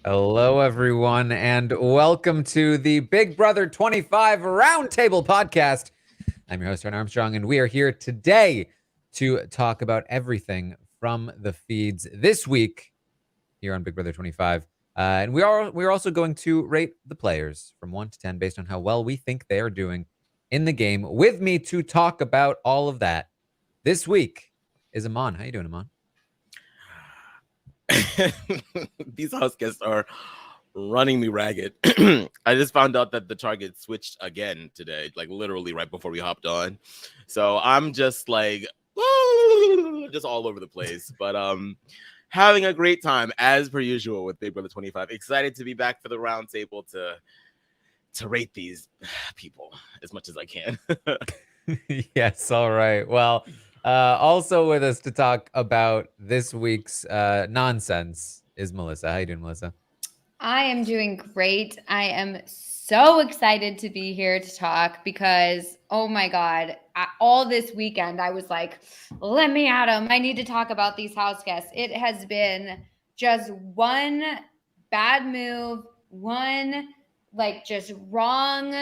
Hello, everyone, and welcome to the Big Brother 25 Roundtable podcast. I'm your host, Taran Armstrong, and we are here today to talk about everything from the feeds this week here on Big Brother 25. And we're also going to rate the players from 1 to 10 based on how well we think they are doing in the game. With me to talk about all of that this week is Aman. How you doing, Aman? These house guests are running me ragged. I just found out that the target switched again today, like literally right before we hopped on. So I'm just like, just all over the place. But having a great time as per usual with Big Brother 25. Excited to be back for the round table to rate these people as much as I can. Yes, all right. Well, also with us to talk about this week's nonsense is Melissa. How you doing, Melissa? I am doing great. I am so excited to be here to talk because, oh my God, all this weekend I was like, let me at them. I need to talk about these house guests. It has been just one bad move, one just wrong.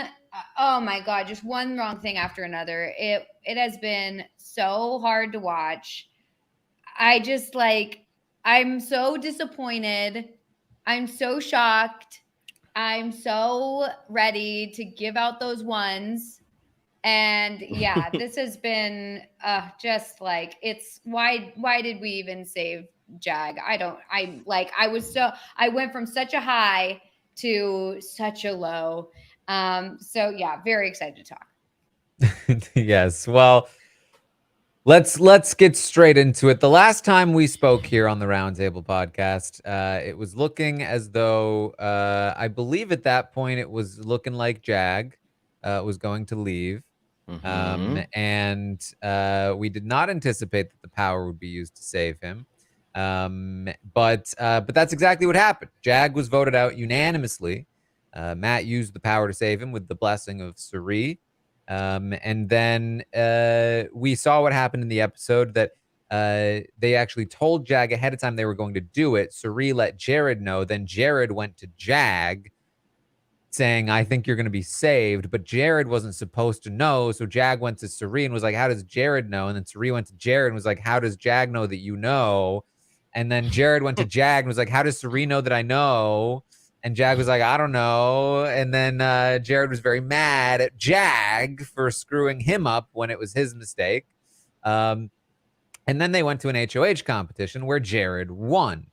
Oh my God, just one wrong thing after another. It has been so hard to watch. I'm so disappointed. I'm so shocked. I'm so ready to give out those ones. And yeah, this has been just like, it's why did we even save Jag? I went from such a high to such a low. So yeah, very excited to talk. Yes. Well, let's get straight into it. The last time we spoke here on the Roundtable podcast, it was looking as though I believe at that point it was looking like Jag was going to leave. And we did not anticipate that the power would be used to save him. But that's exactly what happened. Jag was voted out unanimously. Matt used the power to save him with the blessing of Cirie. And then we saw what happened in the episode that they actually told Jag ahead of time they were going to do it. Cirie let Jared know. Then Jared went to Jag saying, I think you're going to be saved. But Jared wasn't supposed to know. So Jag went to Cirie and was like, how does Jared know? And then Cirie went to Jared and was like, how does Jag know that you know? And then Jared went to Jag and was like, how does Cirie know that I know? And Jag was like, I don't know. And then Jared was very mad at Jag for screwing him up when it was his mistake. And then they went to an HOH competition where Jared won.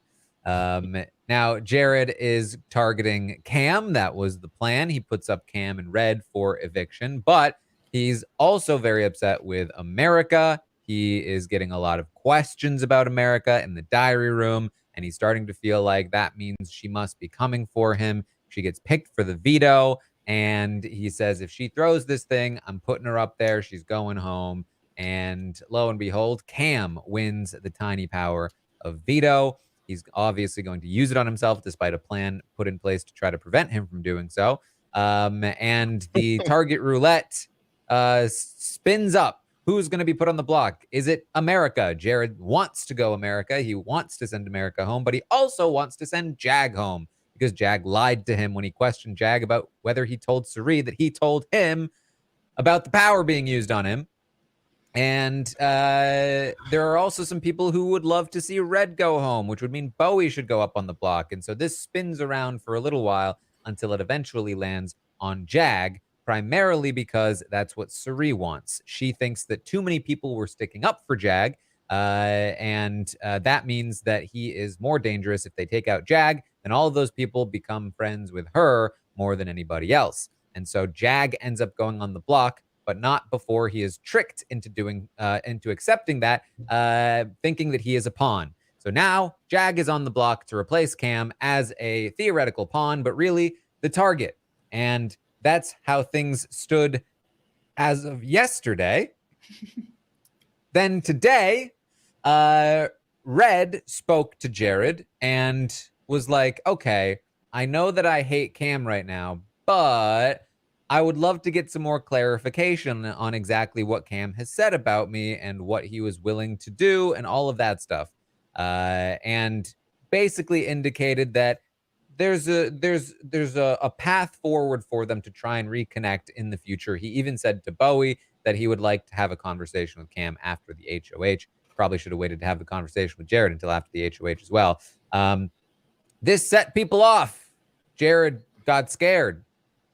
Now, Jared is targeting Cam. That was the plan. He puts up Cam in red for eviction. But he's also very upset with America. He is getting a lot of questions about America in the diary room. And he's starting to feel like that means she must be coming for him. She gets picked for the veto. And he says, if she throws this thing, I'm putting her up there. She's going home. And lo and behold, Cam wins the tiny power of veto. He's obviously going to use it on himself despite a plan put in place to try to prevent him from doing so. And the target roulette spins up. Who's going to be put on the block? Is it America? Jared wants to go America. He wants to send America home, but he also wants to send Jag home because Jag lied to him when he questioned Jag about whether he told Cirie that he told him about the power being used on him. And there are also some people who would love to see Red go home, which would mean Bowie should go up on the block. And so this spins around for a little while until it eventually lands on Jag, primarily because that's what Cirie wants. She thinks that too many people were sticking up for Jag, and that means that he is more dangerous. If they take out Jag, then all of those people become friends with her more than anybody else. And so Jag ends up going on the block, but not before he is tricked into accepting that, thinking that he is a pawn. So now Jag is on the block to replace Cam as a theoretical pawn, but really the target. And that's how things stood as of yesterday. Then today, Red spoke to Jared and was like, okay, I know that I hate Cam right now, but I would love to get some more clarification on exactly what Cam has said about me and what he was willing to do and all of that stuff. And basically indicated that there's a path forward for them to try and reconnect in the future. He even said to Bowie that he would like to have a conversation with Cam after the HOH. Probably should have waited to have the conversation with Jared until after the HOH as well. This set people off. Jared got scared.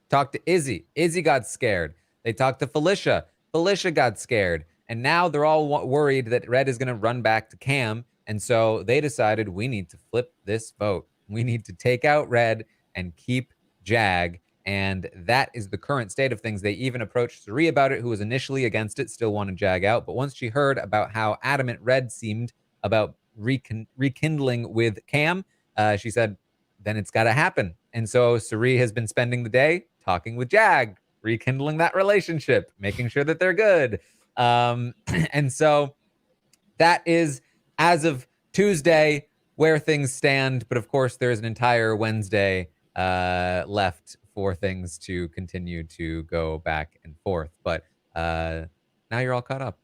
Talked to Izzy. Izzy got scared. They talked to Felicia. Felicia got scared. And now they're all worried that Red is going to run back to Cam. And so they decided we need to flip this vote. We need to take out Red and keep Jag. And that is the current state of things. They even approached Suri about it, who was initially against it, still wanted Jag out. But once she heard about how adamant Red seemed about rekindling with Cam, she said, then it's got to happen. And so Suri has been spending the day talking with Jag, rekindling that relationship, making sure that they're good. And so that is, as of Tuesday, where things stand. But of course, there's an entire Wednesday left for things to continue to go back and forth. But now you're all caught up.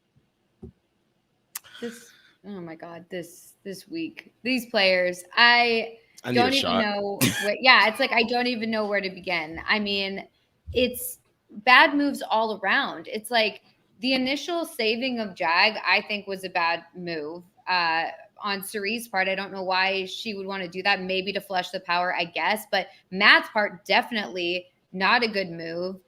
Oh my God, this week, these players, I don't even know. It's like I don't even know where to begin. I mean, it's bad moves all around. It's like the initial saving of Jag, I think, was a bad move on Suri's part. I don't know why she would want to do that. Maybe to flush the power, I guess. But Matt's part, definitely not a good move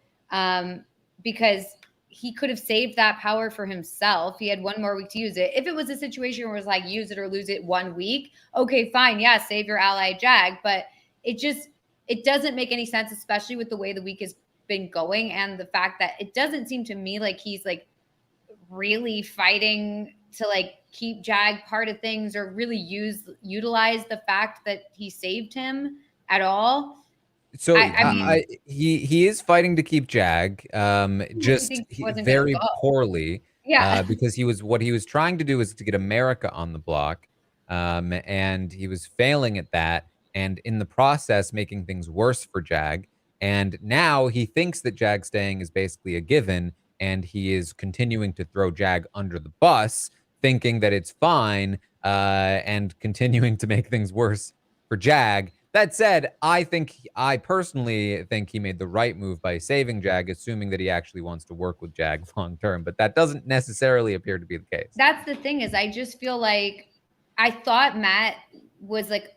because he could have saved that power for himself. He had one more week to use it. If it was a situation where it was like use it or lose it 1 week, okay, fine. Yeah, save your ally Jag. But it doesn't make any sense, especially with the way the week has been going and the fact that it doesn't seem to me like he's like really fighting to like keep Jag part of things or really utilize the fact that he saved him at all. So he is fighting to keep Jag, just very poorly. Yeah, because what he was trying to do was to get America on the block, and he was failing at that, and in the process making things worse for Jag. And now he thinks that Jag staying is basically a given, and he is continuing to throw Jag under the bus, thinking that it's fine, and continuing to make things worse for Jag. That said, I personally think he made the right move by saving Jag, assuming that he actually wants to work with Jag long term. But that doesn't necessarily appear to be the case. That's the thing is I just feel like I thought Matt was like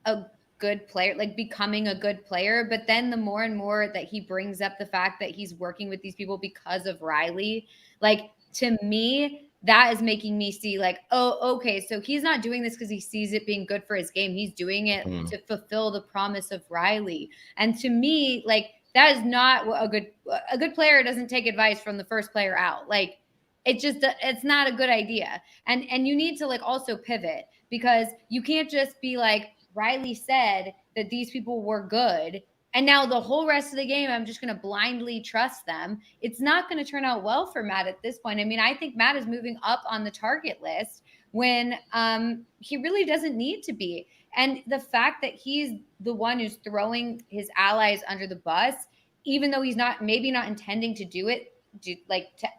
a good player, like becoming a good player. But then the more and more that he brings up the fact that he's working with these people because of Riley, like to me, that is making me see like, oh, okay, so he's not doing this because he sees it being good for his game. He's doing it to fulfill the promise of Riley. And to me, like that is not a good player doesn't take advice from the first player out. Like it's not a good idea. And you need to like also pivot because you can't just be like Riley said that these people were good. And now the whole rest of the game, I'm just going to blindly trust them. It's not going to turn out well for Matt at this point. I mean, I think Matt is moving up on the target list when he really doesn't need to be. And the fact that he's the one who's throwing his allies under the bus, even though he's maybe not intending to do it, to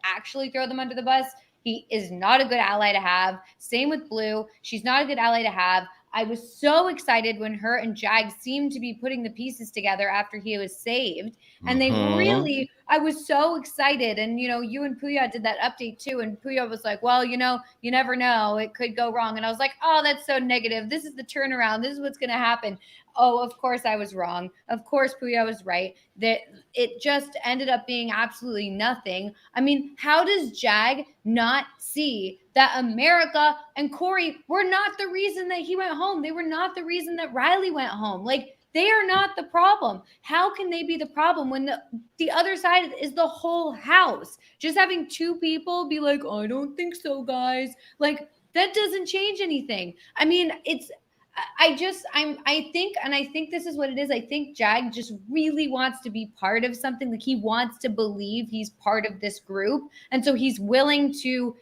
actually throw them under the bus, he is not a good ally to have. Same with Blue. She's not a good ally to have. I was so excited when her and Jag seemed to be putting the pieces together after he was saved. And they really, I was so excited. And, you and Puya did that update too. And Puya was like, well, you never know. It could go wrong. And I was like, oh, that's so negative. This is the turnaround. This is what's going to happen. Oh, of course I was wrong. Of course Puya was right. That it just ended up being absolutely nothing. I mean, how does Jag not see that America and Corey were not the reason that he went home? They were not the reason that Riley went home. Like, they are not the problem. How can they be the problem when the other side is the whole house? Just having two people be like, I don't think so, guys. Like, that doesn't change anything. I mean, I think this is what it is. I think Jag just really wants to be part of something. Like he wants to believe he's part of this group. And so he's willing to,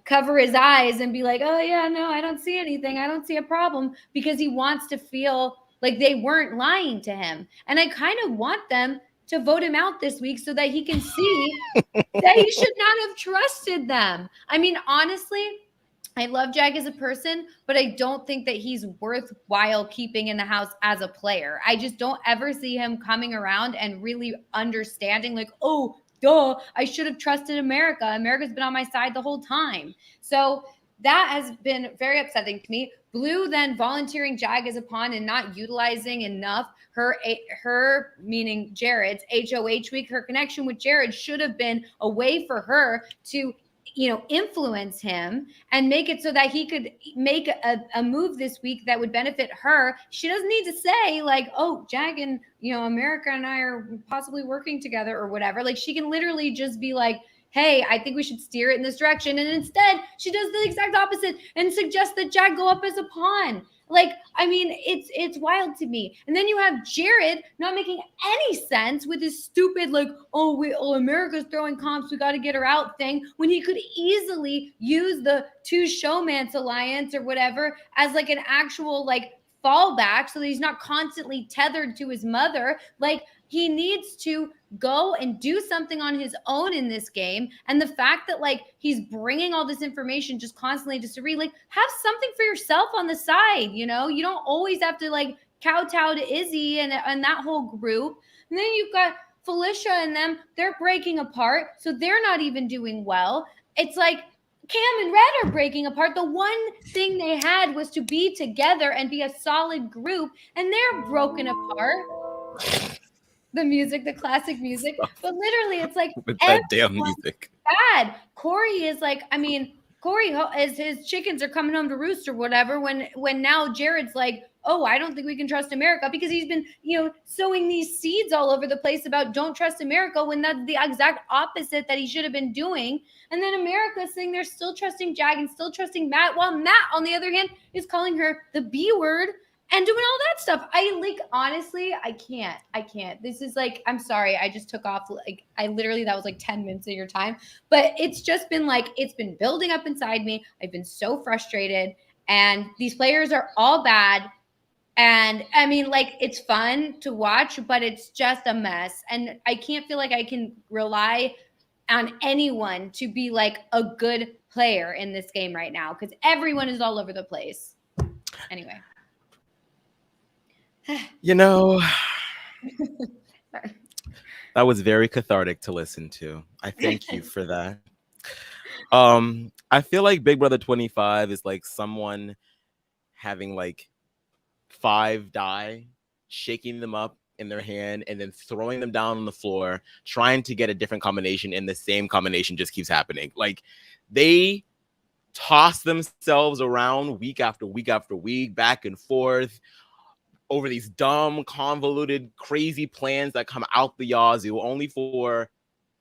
cover his eyes and be like, oh yeah, no, I don't see anything. I don't see a problem because he wants to feel like they weren't lying to him. And I kind of want them to vote him out this week so that he can see that he should not have trusted them. I mean, honestly, I love Jag as a person, but I don't think that he's worthwhile keeping in the house as a player. I just don't ever see him coming around and really understanding like, oh, duh, I should have trusted America. America's been on my side the whole time. So that has been very upsetting to me. Blue then volunteering Jag as a pawn and not utilizing enough her meaning Jared's HOH week. Her connection with Jared should have been a way for her to influence him and make it so that he could make a move this week that would benefit her. She doesn't need to say like, oh, Jag and, America and I are possibly working together or whatever. Like she can literally just be like, hey, I think we should steer it in this direction. And instead she does the exact opposite and suggests that Jag go up as a pawn. Like, I mean, it's wild to me. And then you have Jared not making any sense with his stupid, like, oh, America's throwing comps, we got to get her out thing, when he could easily use the two showmance alliance or whatever as like an actual like fallback so that he's not constantly tethered to his mother. Like, he needs to go and do something on his own in this game. And the fact that like he's bringing all this information just constantly to Sari, like have something for yourself on the side. You don't always have to like kowtow to Izzy and that whole group. And then you've got Felicia and them, they're breaking apart. So they're not even doing well. It's like Cam and Red are breaking apart. The one thing they had was to be together and be a solid group, and they're broken apart. The music, the classic music, but literally it's like with that damn music. Bad. Corey is like, I mean, Corey is his chickens are coming home to roost or whatever. When now Jared's like, oh, I don't think we can trust America because he's been, sowing these seeds all over the place about don't trust America when that's the exact opposite that he should have been doing. And then America's saying they're still trusting Jag and still trusting Matt, while Matt, on the other hand, is calling her the B word and doing all that stuff. Honestly, I can't. This is like, I'm sorry. I just took off. Like, that was like 10 minutes of your time, but it's just been like, it's been building up inside me. I've been so frustrated and these players are all bad. And I mean, like, it's fun to watch, but it's just a mess. And I can't feel like I can rely on anyone to be like a good player in this game right now because everyone is all over the place. Anyway. That was very cathartic to listen to. I thank you for that. I feel like Big Brother 25 is like someone having like 5 die, shaking them up in their hand and then throwing them down on the floor, trying to get a different combination, and the same combination just keeps happening. Like, they toss themselves around week after week after week, back and forth, over these dumb, convoluted, crazy plans that come out the yazoo, only for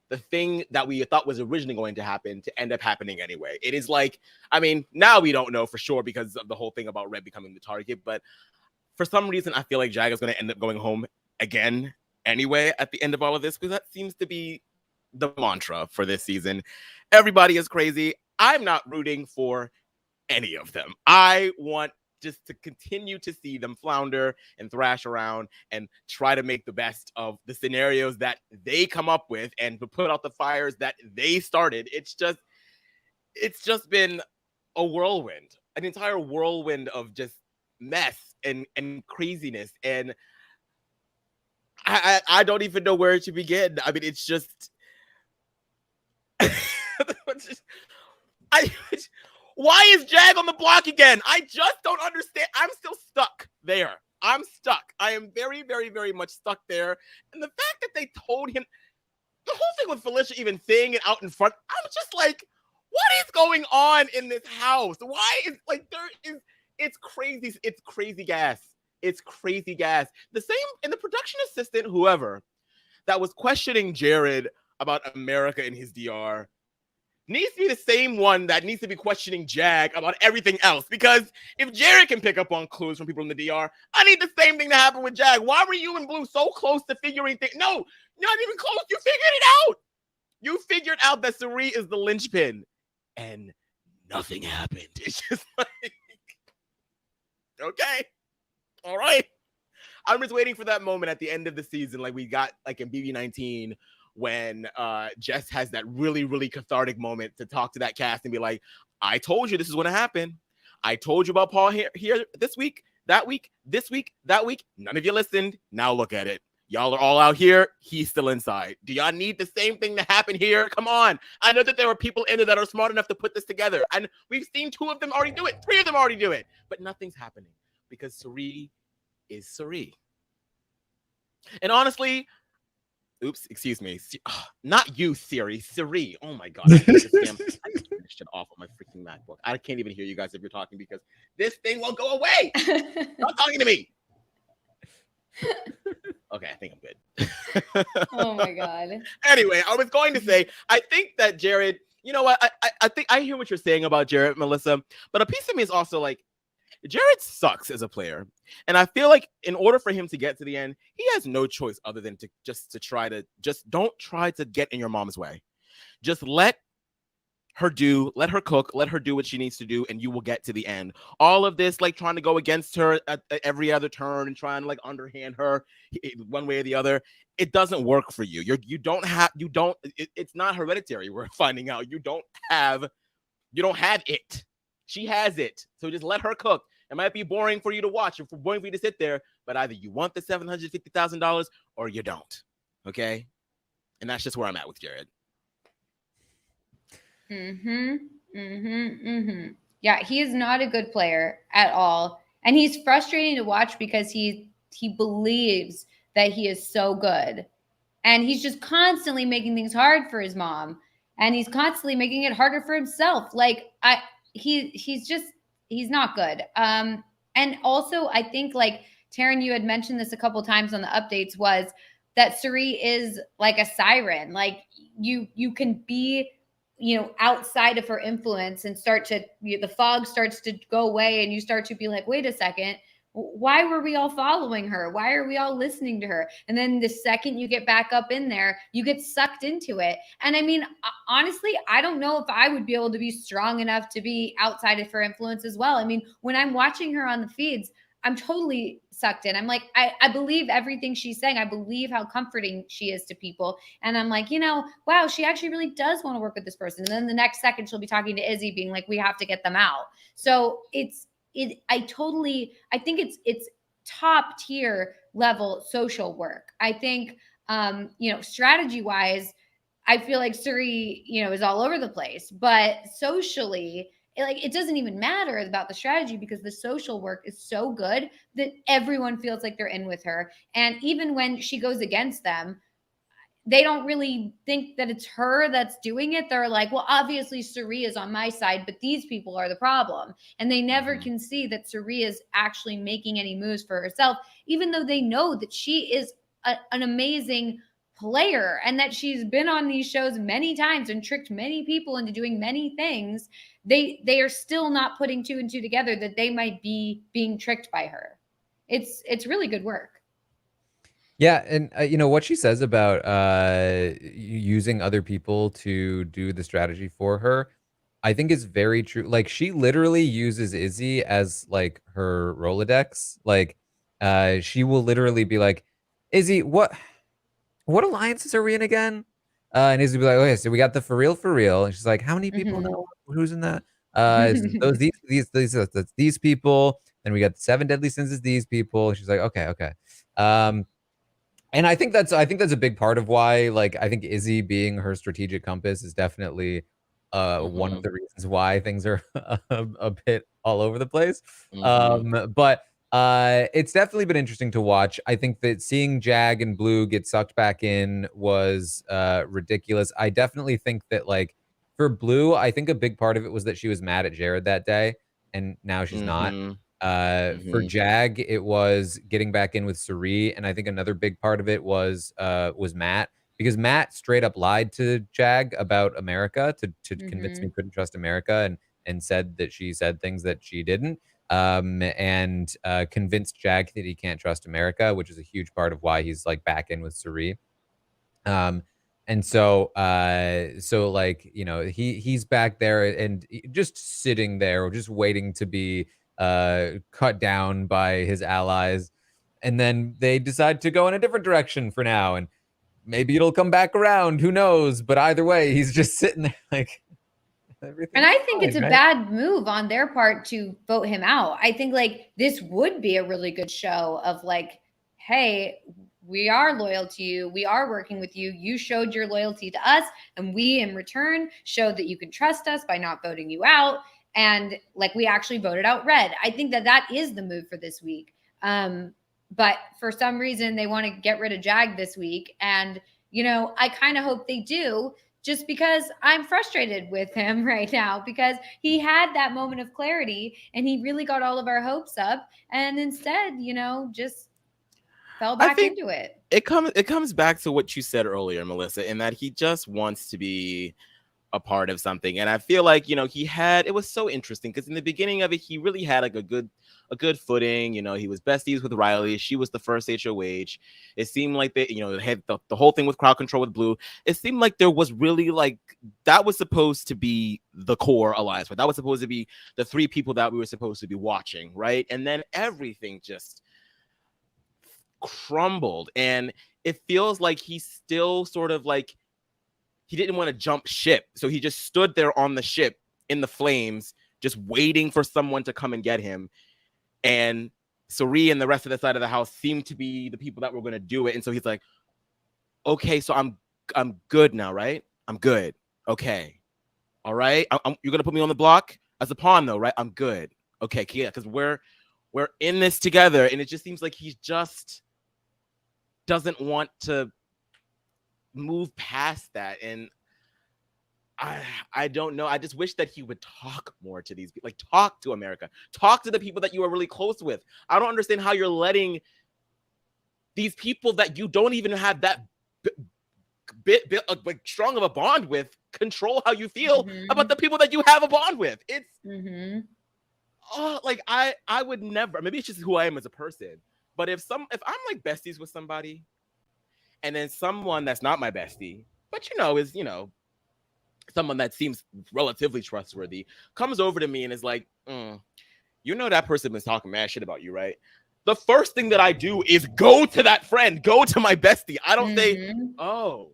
the thing that we thought was originally going to happen to end up happening anyway. It is like, I mean, now we don't know for sure because of the whole thing about Red becoming the target, but for some reason, I feel like Jag is going to end up going home again anyway at the end of all of this, because that seems to be the mantra for this season. Everybody is crazy. I'm not rooting for any of them. I want just to continue to see them flounder and thrash around and try to make the best of the scenarios that they come up with and to put out the fires that they started. It's just been a whirlwind, an entire whirlwind of just mess and craziness. And I don't even know where to begin. I mean, it's just, why is Jag on the block again? I just don't understand. I'm still stuck there. I'm stuck. I am very, very, very much stuck there. And the fact that they told him, the whole thing with Felicia even saying it out in front, I'm just like, what is going on in this house? Why is, like, it's crazy. It's crazy gas. It's crazy gas. The same, and the production assistant, whoever, that was questioning Jared about America and his DR, needs to be the same one that needs to be questioning Jag about everything else. Because if Jared can pick up on clues from people in the DR, I need the same thing to happen with Jag. Why were you and Blue so close to figuring things? No, not even close. You figured it out. You figured out that Sari is the linchpin. And nothing happened. It's just like, okay. All right. I'm just waiting for that moment at the end of the season, like we got like in BB19, when Jess has that really, really cathartic moment to talk to that cast and be like, I told you this is going to happen. I told you about Paul here this week, that week, this week, that week. None of you listened. Now look at it. Y'all are all out here. He's still inside. Do y'all need the same thing to happen here? Come on. I know that there are people in there that are smart enough to put this together. And we've seen 2 of them already do it. 3 of them already do it. But nothing's happening because Cirie is Cirie. And honestly, oops, excuse me. Not you, Siri. Cirie. Oh my God. I turn this shit off on my freaking MacBook. I can't even hear you guys if you're talking because this thing won't go away. Stop talking to me. Okay, I think I'm good. Oh my God. Anyway, I was going to say, I think that Jared, you know what? I think I hear what you're saying about Jared, Melissa, but a piece of me is also like, Jared sucks as a player. And I feel like in order for him to get to the end, he has no choice other than to don't try to get in your mom's way. Just let her cook, let her do what she needs to do, and you will get to the end. All of this, like trying to go against her at every other turn and trying to like underhand her one way or the other, it doesn't work for you. It's not hereditary. We're finding out you don't have it. She has it. So just let her cook. It might be boring for you to watch or boring for you to sit there, but either you want the $750,000 or you don't. Okay? And that's just where I'm at with Jared. Yeah, he is not a good player at all. And he's frustrating to watch because he believes that he is so good. And he's just constantly making things hard for his mom. And he's constantly making it harder for himself. Like he's not good. And also I think like Taran, you had mentioned this a couple times on the updates, was that Cirie is like a siren. Like you can be, outside of her influence and the fog starts to go away and you start to be like, wait a second, why were we all following her? Why are we all listening to her? And then the second you get back up in there, you get sucked into it. And I mean, honestly, I don't know if I would be able to be strong enough to be outside of her influence as well. I mean, when I'm watching her on the feeds, I'm totally sucked in. I'm like, I believe everything she's saying. I believe how comforting she is to people. And I'm like, wow, she actually really does want to work with this person. And then the next second she'll be talking to Izzy being like, we have to get them out. So I think it's top tier level social work. I think, strategy wise, I feel like Cirie, is all over the place, but socially, it doesn't even matter about the strategy because the social work is so good that everyone feels like they're in with her. And even when she goes against them, they don't really think that it's her that's doing it. They're like, well, obviously Cirie is on my side, but these people are the problem. And they never can see that Cirie is actually making any moves for herself, even though they know that she is an amazing player and that she's been on these shows many times and tricked many people into doing many things. They are still not putting 2 and 2 together that they might be being tricked by her. It's really good work. Yeah, and what she says about using other people to do the strategy for her, I think is very true. Like she literally uses Izzy as like her Rolodex. Like she will literally be like, Izzy, what alliances are we in again? And Izzy will be like, okay, so we got the for real. And she's like, how many people know who's in that? These people. Then we got the 7 deadly sins is these people. She's like, okay. And I think that's a big part of why, like, I think Izzy being her strategic compass is definitely one of the reasons why things are a bit all over the place. But it's definitely been interesting to watch. I think that seeing Jag and Blue get sucked back in was ridiculous. I definitely think that, like, for Blue, I think a big part of it was that she was mad at Jared that day, and now she's not. For Jag, it was getting back in with Cirie, and I think another big part of it was Matt, because Matt straight up lied to Jag about America to convince me he couldn't trust America, and said that she said things that she didn't, and convinced Jag that he can't trust America, which is a huge part of why he's like back in with Cirie. And so like, he's back there and just sitting there or just waiting to be cut down by his allies, and then they decide to go in a different direction for now. And maybe it'll come back around. Who knows? But either way, he's just sitting there like everything. And I think it's a bad move on their part to vote him out. I think like this would be a really good show of like, hey, we are loyal to you. We are working with you. You showed your loyalty to us, and we in return showed that you can trust us by not voting you out. And like we actually voted out Red. I think that that is the move for this week. But for some reason, they want to get rid of Jag this week. And, you know, I kind of hope they do, just because I'm frustrated with him right now, because he had that moment of clarity and he really got all of our hopes up. And instead, you know, just fell back into it. It comes back to what you said earlier, Melissa, in that he just wants to be a part of something. And I feel like, you know, it was so interesting because in the beginning of it, he really had like a good footing. You know, he was besties with Riley. She was the first HOH. It seemed like they, you know, they had the whole thing with crowd control with Blue. It seemed like there was really like, that was supposed to be the core alliance, right? That was supposed to be the three people that we were supposed to be watching, right? And then everything just crumbled. And it feels like he's still sort of like, he didn't want to jump ship. So he just stood there on the ship in the flames, just waiting for someone to come and get him. And Suri and the rest of the side of the house seemed to be the people that were going to do it. And so he's like, okay, so I'm good now, right? I'm good. Okay. All right. You're going to put me on the block as a pawn though, right? I'm good. Okay. Yeah. Cause we're in this together. And it just seems like he just doesn't want to move past that. And I don't know. I just wish that he would talk more to these people, like talk to America, talk to the people that you are really close with. I don't understand how you're letting these people that you don't even have that bit like strong of a bond with control how you feel about the people that you have a bond with. It's like I would never, maybe it's just who I am as a person, but if I'm like besties with somebody and then someone that's not my bestie, but is someone that seems relatively trustworthy comes over to me and is like, that person was talking mad shit about you, right? The first thing that I do is go to that friend, go to my bestie. I don't say, oh,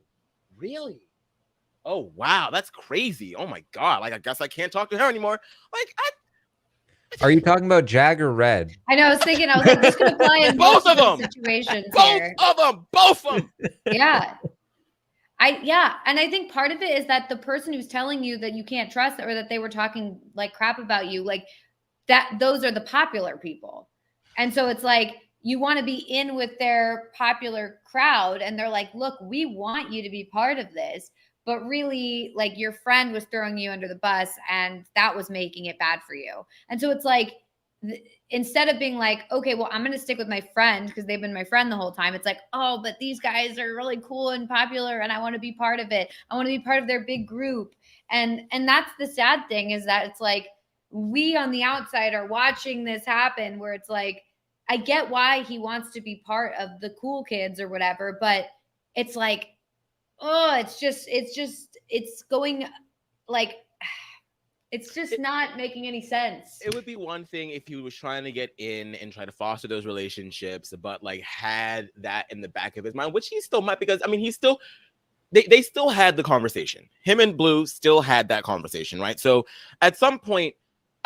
really? Oh, wow, that's crazy. Oh my God. Like, I guess I can't talk to her anymore. Like, Are you talking about Jag or Red? I know. I was like, this could apply in both of them situations. Both of them. Yeah. And I think part of it is that the person who's telling you that you can't trust or that they were talking like crap about you, like that, those are the popular people. And so it's like, you want to be in with their popular crowd. And they're like, look, we want you to be part of this. But really, like, your friend was throwing you under the bus and that was making it bad for you. And so it's like, instead of being like, okay, well, I'm going to stick with my friend because they've been my friend the whole time. It's like, oh, but these guys are really cool and popular and I want to be part of it. I want to be part of their big group. And that's the sad thing, is that it's like, we on the outside are watching this happen where it's like, I get why he wants to be part of the cool kids or whatever, but it's like, oh, it's going like, it's just not making any sense. It would be one thing if he was trying to get in and try to foster those relationships, but like had that in the back of his mind, which he still might, because I mean, they still had the conversation. Him and Blue still had that conversation, right? So at some point,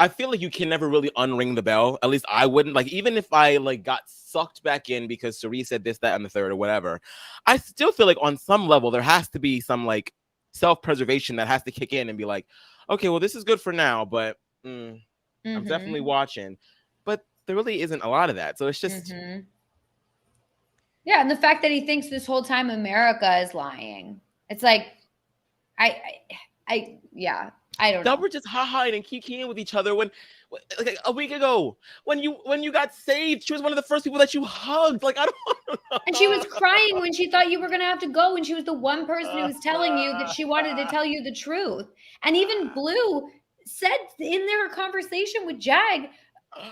I feel like you can never really unring the bell. At least I wouldn't. Like, even if I like got sucked back in because Suri said this, that, and the third or whatever, I still feel like on some level there has to be some like self-preservation that has to kick in and be like, okay, well, this is good for now, but I'm definitely watching. But there really isn't a lot of that. So it's just yeah, and the fact that he thinks this whole time America is lying. It's like, I don't know. They were just ha-haing and kikiing with each other when, like a week ago, when you got saved, she was one of the first people that you hugged. Like, I don't know. And she was crying when she thought you were going to have to go. And she was the one person who was telling you that she wanted to tell you the truth. And even Blue said in their conversation with Jag,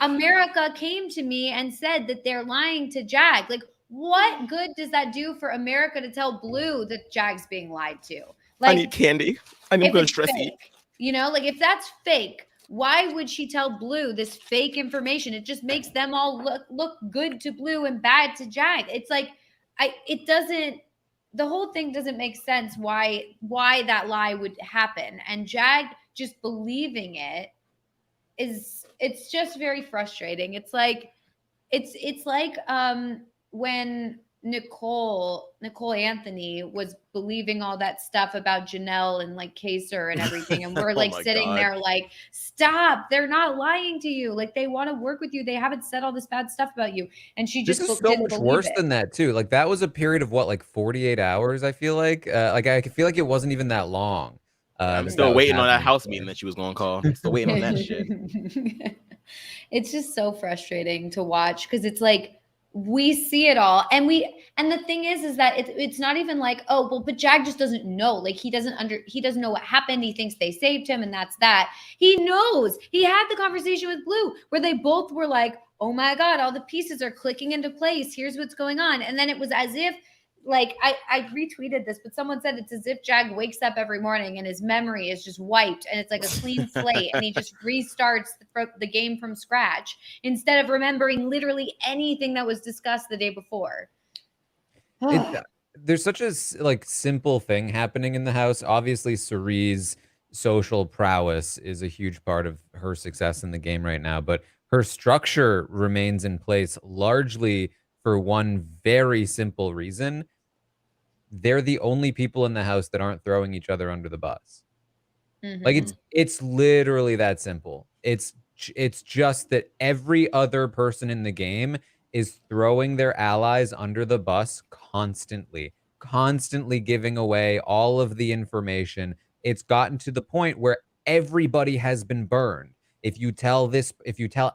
America came to me and said that they're lying to Jag. Like, what good does that do for America to tell Blue that Jag's being lied to? Like, I need candy. I need good stress eat. Like if that's fake, why would she tell Blue this fake information? It just makes them all look good to Blue and bad to Jag. It's like, it doesn't the whole thing doesn't make sense why that lie would happen. And Jag just believing it it's just very frustrating. It's like when Nicole Anthony was believing all that stuff about Janelle and like Kaser and everything. And we're like sitting there like, stop, they're not lying to you. Like they want to work with you. They haven't said all this bad stuff about you. And she just this is so much worse than that too. Like that was a period of what, like 48 hours, I feel like. I feel like it wasn't even that long. I'm still waiting on that house meeting that she was going to call. Still waiting on that shit. It's just so frustrating to watch because it's like we see it all, and the thing is that it's not even like, oh well, but Jag just doesn't know. Like he doesn't know what happened. He thinks they saved him, and that's that. He knows. He had the conversation with Blue where they both were like, oh my God, all the pieces are clicking into place. Here's what's going on, and then it was as if. Like I retweeted this, but someone said it's as if Jag wakes up every morning and his memory is just wiped and it's like a clean slate and he just restarts the game from scratch instead of remembering literally anything that was discussed the day before. There's such a like simple thing happening in the house. Obviously, Cerie's social prowess is a huge part of her success in the game right now, but her structure remains in place largely for one very simple reason. They're the only people in the house that aren't throwing each other under the bus. Like it's literally that simple. It's just that every other person in the game is throwing their allies under the bus constantly giving away all of the information. It's gotten to the point where everybody has been burned. If you tell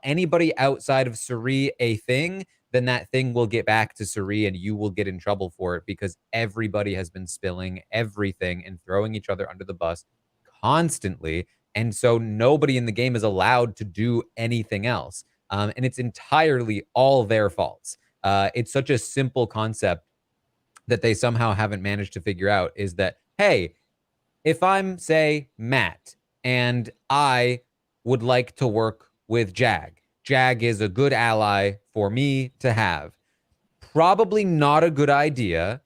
anybody outside of Cerie a thing, then that thing will get back to Cerie and you will get in trouble for it because everybody has been spilling everything and throwing each other under the bus constantly. And so nobody in the game is allowed to do anything else. And it's entirely all their faults. It's such a simple concept that they somehow haven't managed to figure out is that, hey, if I'm, say, Matt, and I would like to work with Jag is a good ally for me to have. Probably not a good idea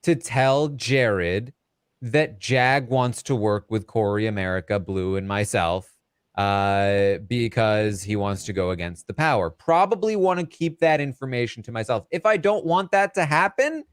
to tell Jared that Jag wants to work with Corey, America, Blue, and myself because he wants to go against the power. Probably want to keep that information to myself. If I don't want that to happen,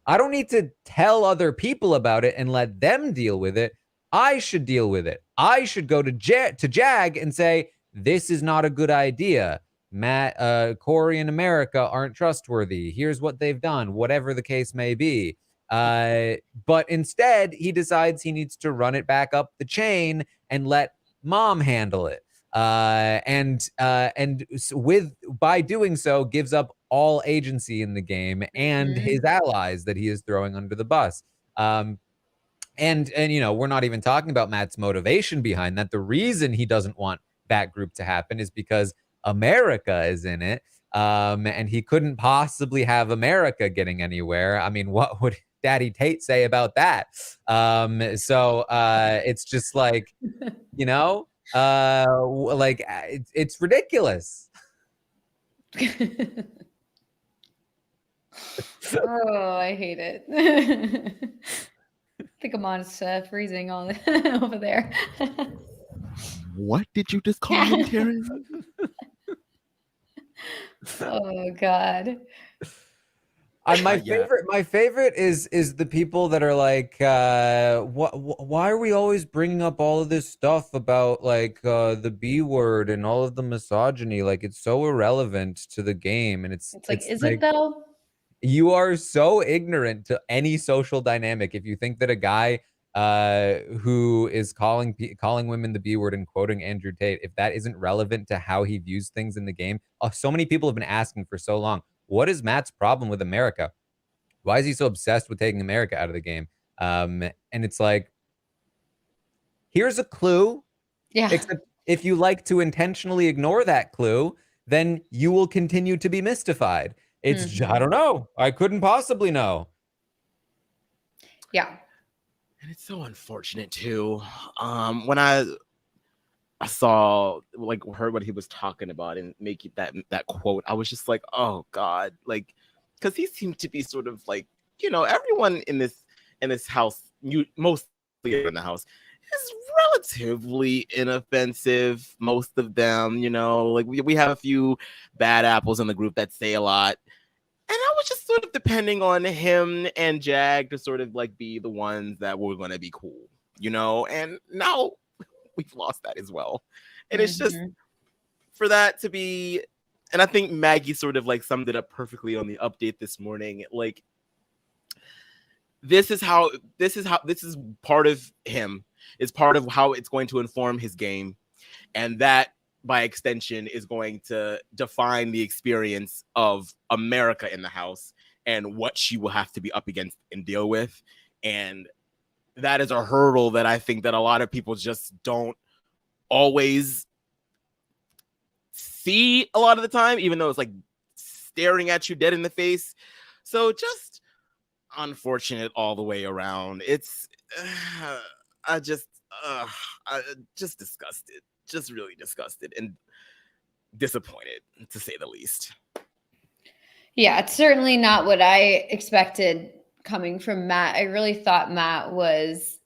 I don't need to tell other people about it and let them deal with it. I should deal with it. I should go to Jag and say, this is not a good idea. Matt, Corey, and America aren't trustworthy. Here's what they've done, whatever the case may be. But instead, he decides he needs to run it back up the chain and let Mom handle it. And by doing so, gives up all agency in the game and his allies that he is throwing under the bus. And you know, we're not even talking about Matt's motivation behind that. The reason he doesn't want that group to happen is because America is in it. And he couldn't possibly have America getting anywhere. I mean, what would Daddy Tate say about that? So it's just like, you know, like it's ridiculous. Oh, I hate it. I think Aman's freezing all over there. What did you just call him, Taran? Oh God. My favorite is the people that are like, why are we always bringing up all of this stuff about like the B word and all of the misogyny? Like it's so irrelevant to the game, and it's like, is it though? You are so ignorant to any social dynamic if you think that a guy who is calling women the B word and quoting Andrew Tate, if that isn't relevant to how he views things in the game. So many people have been asking for so long, what is Matt's problem with America? Why is he so obsessed with taking America out of the game? And it's like, here's a clue. Yeah. Except if you like to intentionally ignore that clue, then you will continue to be mystified. It's I don't know. I couldn't possibly know. Yeah. And it's so unfortunate too. When I saw, like, heard what he was talking about and make that quote, I was just like, oh God, like, because he seemed to be sort of like, you know, everyone in this in this house, mostly in the house, is relatively inoffensive. Most of them, you know, like we have a few bad apples in the group that say a lot. And I was just sort of depending on him and Jag to sort of like be the ones that were going to be cool, you know? And now we've lost that as well. And it's just for that to be, and I think Maggie sort of like summed it up perfectly on the update this morning. Like, this is part of him. It's part of how it's going to inform his game. And that, by extension, is going to define the experience of America in the house and what she will have to be up against and deal with. And that is a hurdle that I think that a lot of people just don't always see a lot of the time, even though it's like staring at you dead in the face. So just unfortunate all the way around. It's I just disgusted. Just really disgusted and disappointed, to say the least. Yeah, it's certainly not what I expected coming from Matt. I really thought Matt was,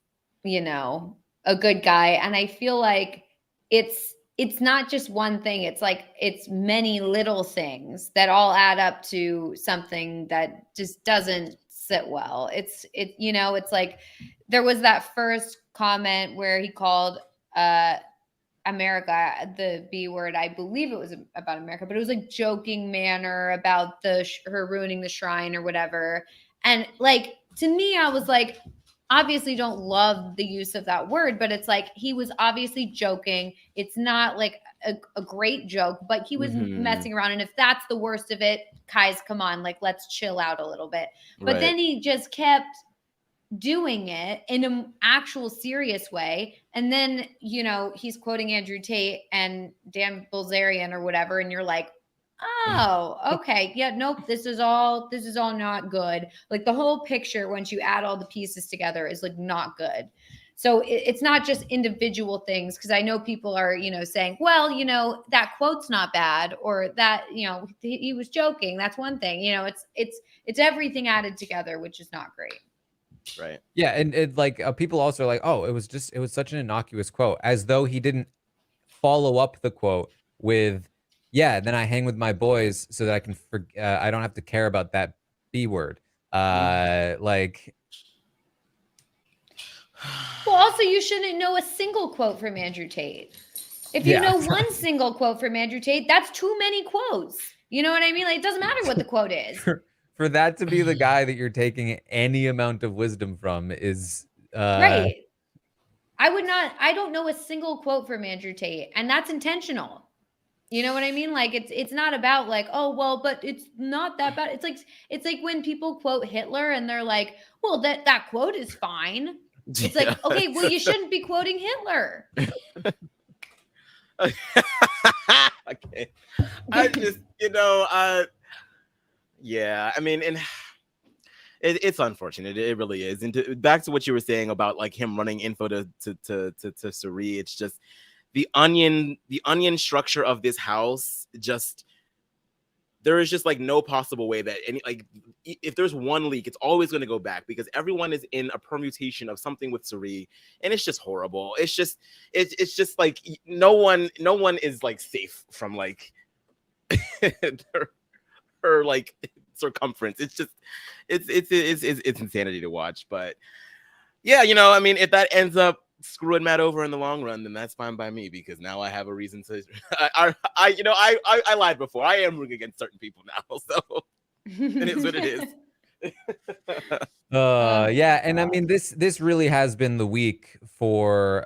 you know, a good guy. And I feel like it's not just one thing. It's like it's many little things that all add up to something that just doesn't sit well. It's like there was that first comment where he called America the B word. I believe it was about America, but it was like joking manner about her ruining the shrine or whatever. And like, to me, I was like, obviously don't love the use of that word, but it's like, he was obviously joking. It's not like a great joke, but he was messing around. And if that's the worst of it, guys, come on, like, let's chill out a little bit. But then he just kept doing it in an actual serious way. And then, you know, he's quoting Andrew Tate and Dan Bilzerian or whatever. And you're like, oh, okay. Yeah, nope. This is all not good. Like, the whole picture, once you add all the pieces together, is like not good. So it's not just individual things. Cause I know people are, you know, saying, well, you know, that quote's not bad, or that, you know, he was joking. That's one thing. You know, it's everything added together, which is not great. Right. Yeah, and it like people also are like, oh, it was such an innocuous quote, as though he didn't follow up the quote with, yeah, then I hang with my boys so that I can I don't have to care about that B word. Like, well, also, you shouldn't know a single quote from Andrew Tate. If you know one single quote from Andrew Tate, that's too many quotes. You know what I mean? Like, it doesn't matter what the quote is. For that to be the guy that you're taking any amount of wisdom from is right. I don't know a single quote from Andrew Tate, and that's intentional. You know what I mean? Like, it's not about like, oh, well, but it's not that bad. It's like when people quote Hitler and they're like, well, that quote is fine. It's like, okay, well, you shouldn't be quoting Hitler. Okay. I just, you know, yeah, I mean, and it's unfortunate. It really is. And back to what you were saying about like him running info to Suri, it's just the onion structure of this house. Just, there is just like no possible way that any, like, if there's one leak, it's always going to go back, because everyone is in a permutation of something with Suri, and it's just horrible. It's just like no one is like safe from like her like circumference. It's just it's insanity to watch. But yeah, you know, I mean, if that ends up screwing Matt over in the long run, then that's fine by me, because now I have a reason to I lied before. I am rooting against certain people now, so it is what it is. Yeah, and I mean, this really has been the week for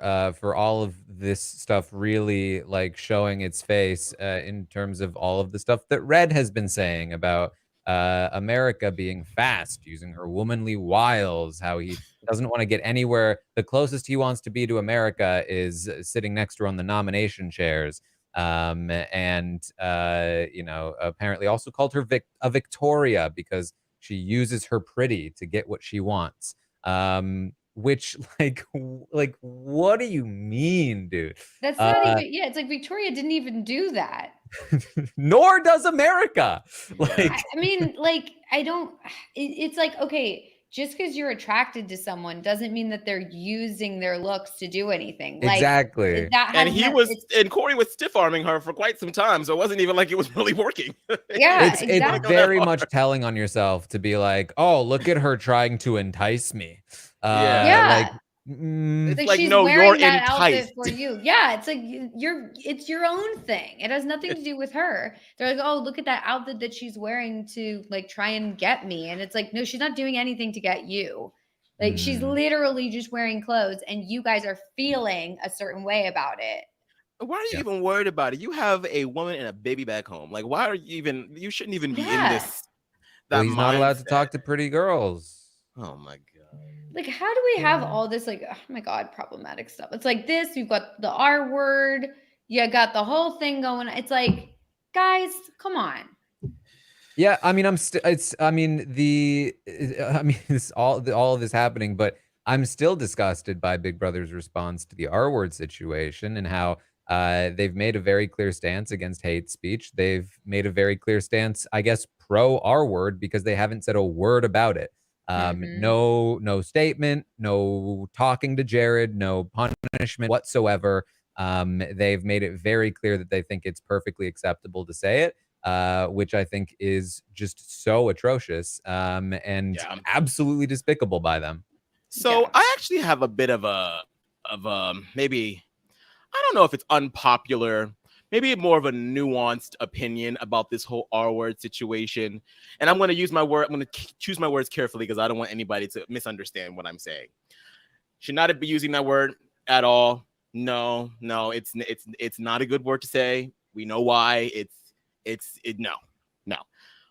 all of this stuff really like showing its face in terms of all of the stuff that Red has been saying about America being fast, using her womanly wiles, how he doesn't want to get anywhere. The closest he wants to be to America is sitting next to her on the nomination chairs. And you know, apparently also called her a Victoria because she uses her pretty to get what she wants. Which like what do you mean, dude? That's not even, yeah, it's like Victoria didn't even do that. Nor does America. Like, I mean, like, it's like, okay, just because you're attracted to someone doesn't mean that they're using their looks to do anything. Like, Exactly. that And has and Corey was stiff arming her for quite some time, so it wasn't even like it was really working. Yeah, It's exactly. very much telling on yourself to be like, oh, look at her trying to entice me. Yeah. Like, It's like she's no, you're wearing that outfit enticed. for you. Yeah, it's like it's your own thing. It has nothing to do with her. They're like, oh, look at that outfit that she's wearing to like try and get me. And it's like, no, she's not doing anything to get you. Like she's literally just wearing clothes and you guys are feeling a certain way about it. Why are you even worried about it? You have a woman and a baby back home. Like, why are you even, you shouldn't even be in this. Well, he's not allowed to talk to pretty girls. Oh my God. Like, how do we have all this, like, oh my God, problematic stuff? It's like this, you've got the R word, you got the whole thing going. It's like, guys, come on. Yeah, I mean, it's all of this happening, but I'm still disgusted by Big Brother's response to the R word situation and how they've made a very clear stance against hate speech. They've made a very clear stance, I guess, pro R word because they haven't said a word about it. No statement, no talking to Jared, no punishment whatsoever. They've made it very clear that they think it's perfectly acceptable to say it. Which I think is just so atrocious and absolutely despicable by them. So I actually have a bit of maybe, I don't know if it's unpopular, maybe more of a nuanced opinion about this whole R word situation. And I'm going to use my word. I'm going to choose my words carefully because I don't want anybody to misunderstand what I'm saying. Should not be using that word at all. No, it's not a good word to say. We know why. No.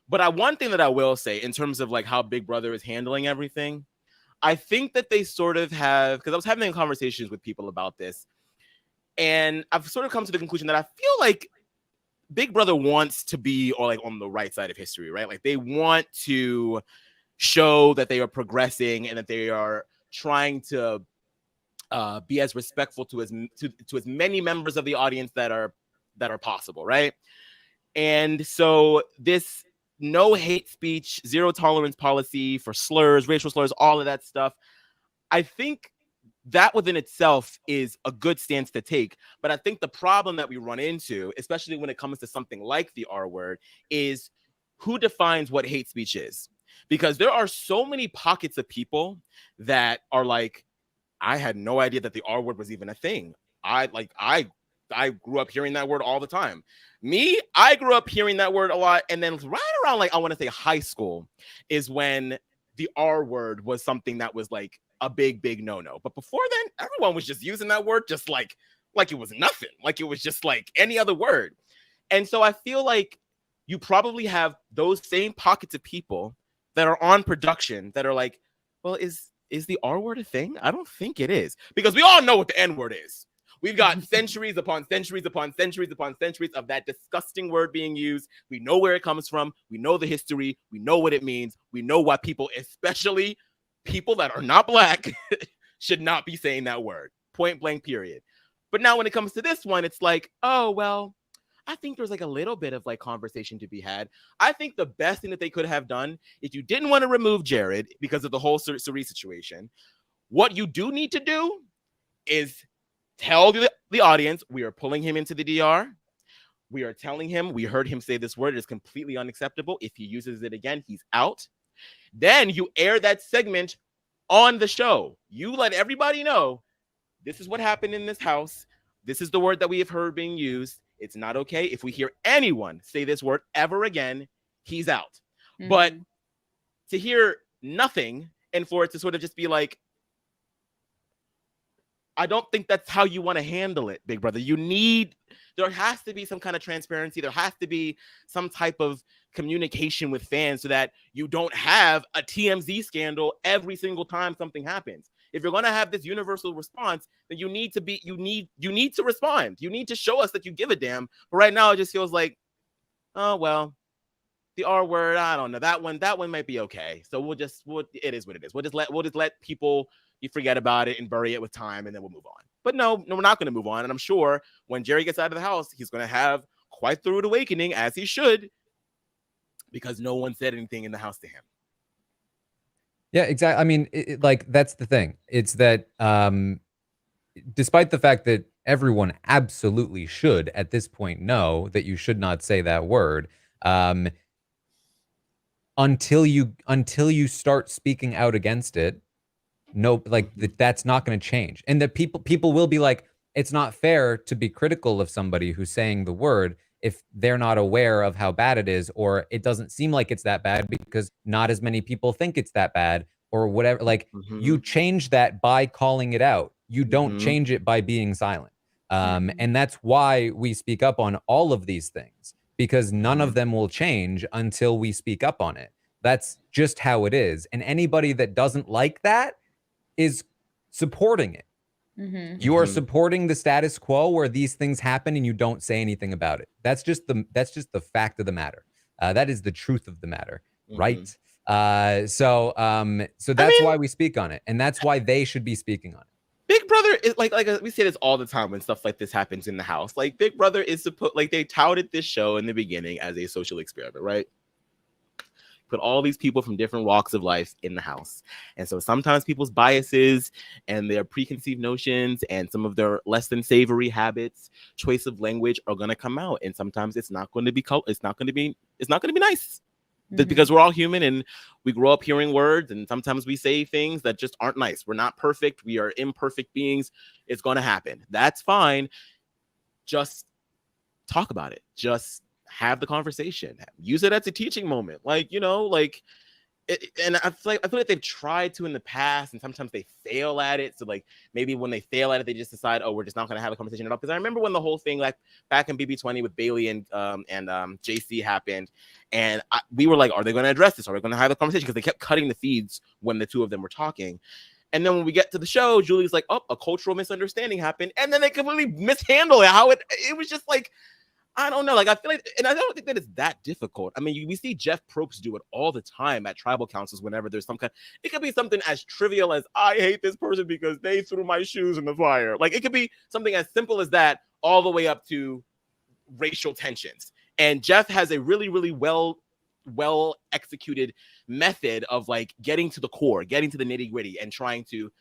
But one thing that I will say in terms of like how Big Brother is handling everything, I think that they sort of have, because I was having conversations with people about this, and I've sort of come to the conclusion that I feel like Big Brother wants to be on the right side of history, right? Like they want to show that they are progressing and that they are trying to be as respectful to as many members of the audience that are possible, right? And so this no hate speech, zero tolerance policy for slurs, racial slurs, all of that stuff, I think that within itself is a good stance to take. But I think the problem that we run into, especially when it comes to something like the R word, is who defines what hate speech is. Because there are so many pockets of people that are like, I had no idea that the R word was even a thing. I grew up hearing that word all the time. I grew up hearing that word a lot. And then right around I want to say high school is when the R word was something that was like a big no-no. But before then, everyone was just using that word just like it was nothing. Like it was just like any other word. And so I feel like you probably have those same pockets of people that are on production that are like, well, is the R word a thing? I don't think it is. Because we all know what the N word is. We've got centuries upon centuries upon centuries upon centuries of that disgusting word being used. We know where it comes from. We know the history. We know what it means. We know why people, especially people that are not Black, should not be saying that word. Point blank, period. But now when it comes to this one, it's like, oh, well, I think there's like a little bit of like conversation to be had. I think the best thing that they could have done, if you didn't want to remove Jared because of the whole Cerise situation, what you do need to do is tell the audience we are pulling him into the DR. We are telling him, we heard him say this word. It is completely unacceptable. If he uses it again, he's out. Then you air that segment on the show. You let everybody know this is what happened in this house. This is the word that we have heard being used. It's not okay. If we hear anyone say this word ever again, he's out. Mm-hmm. But to hear nothing and for it to sort of just be like, I don't think that's how you want to handle it, Big Brother. There has to be some kind of transparency. There has to be some type of communication with fans so that you don't have a TMZ scandal every single time something happens. If you're going to have this universal response, then you need to respond. You need to show us that you give a damn. But right now it just feels like, oh, well, the R word, I don't know. That one might be okay. So it is what it is. We'll just let people, you forget about it and bury it with time, and then we'll move on. But no, we're not going to move on. And I'm sure when Jerry gets out of the house, he's going to have quite the rude awakening, as he should, because no one said anything in the house to him. Yeah, exactly. I mean, like, that's the thing. It's that despite the fact that everyone absolutely should at this point know that you should not say that word, um, until you start speaking out against it, no, like that's not going to change. And that people will be like, it's not fair to be critical of somebody who's saying the word if they're not aware of how bad it is, or it doesn't seem like it's that bad because not as many people think it's that bad, or whatever. Like, you change that by calling it out. You don't change it by being silent. And that's why we speak up on all of these things, because none of them will change until we speak up on it. That's just how it is. And anybody that doesn't like that is supporting it. You are supporting the status quo where these things happen and you don't say anything about it. That's just the fact of the matter. That is the truth of the matter, right? So that's why we speak on it, and that's why they should be speaking on it. Big Brother is like we say this all the time when stuff like this happens in the house. Like, Big Brother is supposed, like, they touted this show in the beginning as a social experiment, right? Put all these people from different walks of life in the house. And so sometimes people's biases and their preconceived notions and some of their less than savory habits, choice of language are going to come out. And sometimes it's not going to be nice. Because we're all human and we grow up hearing words, and sometimes we say things that just aren't nice. We're not perfect. We are imperfect beings. It's going to happen. That's fine. Just talk about it. Just have the conversation. Use it as a teaching moment. Like, and I feel like they've tried to in the past, and sometimes they fail at it. So, like, maybe when they fail at it, they just decide, oh, we're just not going to have a conversation at all. Because I remember when the whole thing, like back in BB20 with Bailey and JC happened, and we were like, are they going to address this? Are we going to have a conversation? Because they kept cutting the feeds when the two of them were talking. And then when we get to the show, Julie's like, oh, a cultural misunderstanding happened, and then they completely mishandle it. How it was just like, I don't know. Like, I feel like, and I don't think that it's that difficult. I mean, we see Jeff Probst do it all the time at tribal councils whenever there's some kind. It could be something as trivial as, I hate this person because they threw my shoes in the fire. Like, it could be something as simple as that, all the way up to racial tensions. And Jeff has a really, really well executed method of, like, getting to the core, getting to the nitty gritty, and trying to,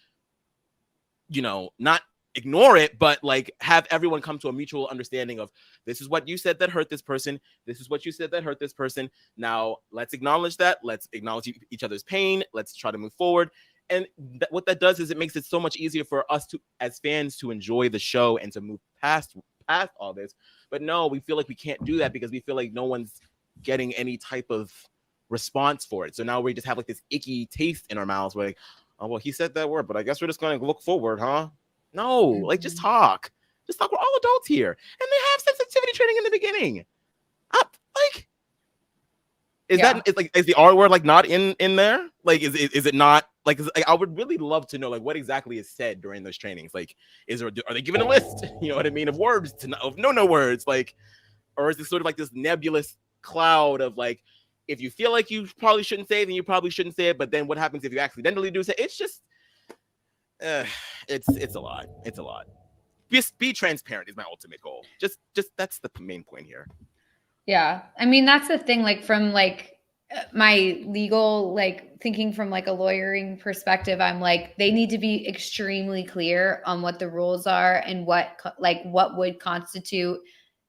not ignore it, but, like, have everyone come to a mutual understanding of, this is what you said that hurt this person. This is what you said that hurt this person. Now let's acknowledge that. Let's acknowledge each other's pain. Let's try to move forward. And what that does is it makes it so much easier for us to, as fans, to enjoy the show and to move past all this. But no, we feel like we can't do that because we feel like no one's getting any type of response for it. So now we just have, like, this icky taste in our mouths. We're like, oh, well, he said that word, but I guess we're just going to look forward, huh? No, like, just talk. Just talk. We're all adults here. And they have sensitivity training in the beginning. Is the R word, like, not in there? Like, is it not? Like, I would really love to know, like, what exactly is said during those trainings. Like, are they given a list, you know what I mean, of words, of no words? Like, or is it sort of like this nebulous cloud of, like, if you feel like you probably shouldn't say it, then you probably shouldn't say it. But then what happens if you accidentally do say it? It's just, it's a lot. It's a lot. Be transparent is my ultimate goal. Just that's the main point here. Yeah. I mean, that's the thing, like, from, like, my legal, like, thinking from, like, a lawyering perspective, I'm like, they need to be extremely clear on what the rules are and what would constitute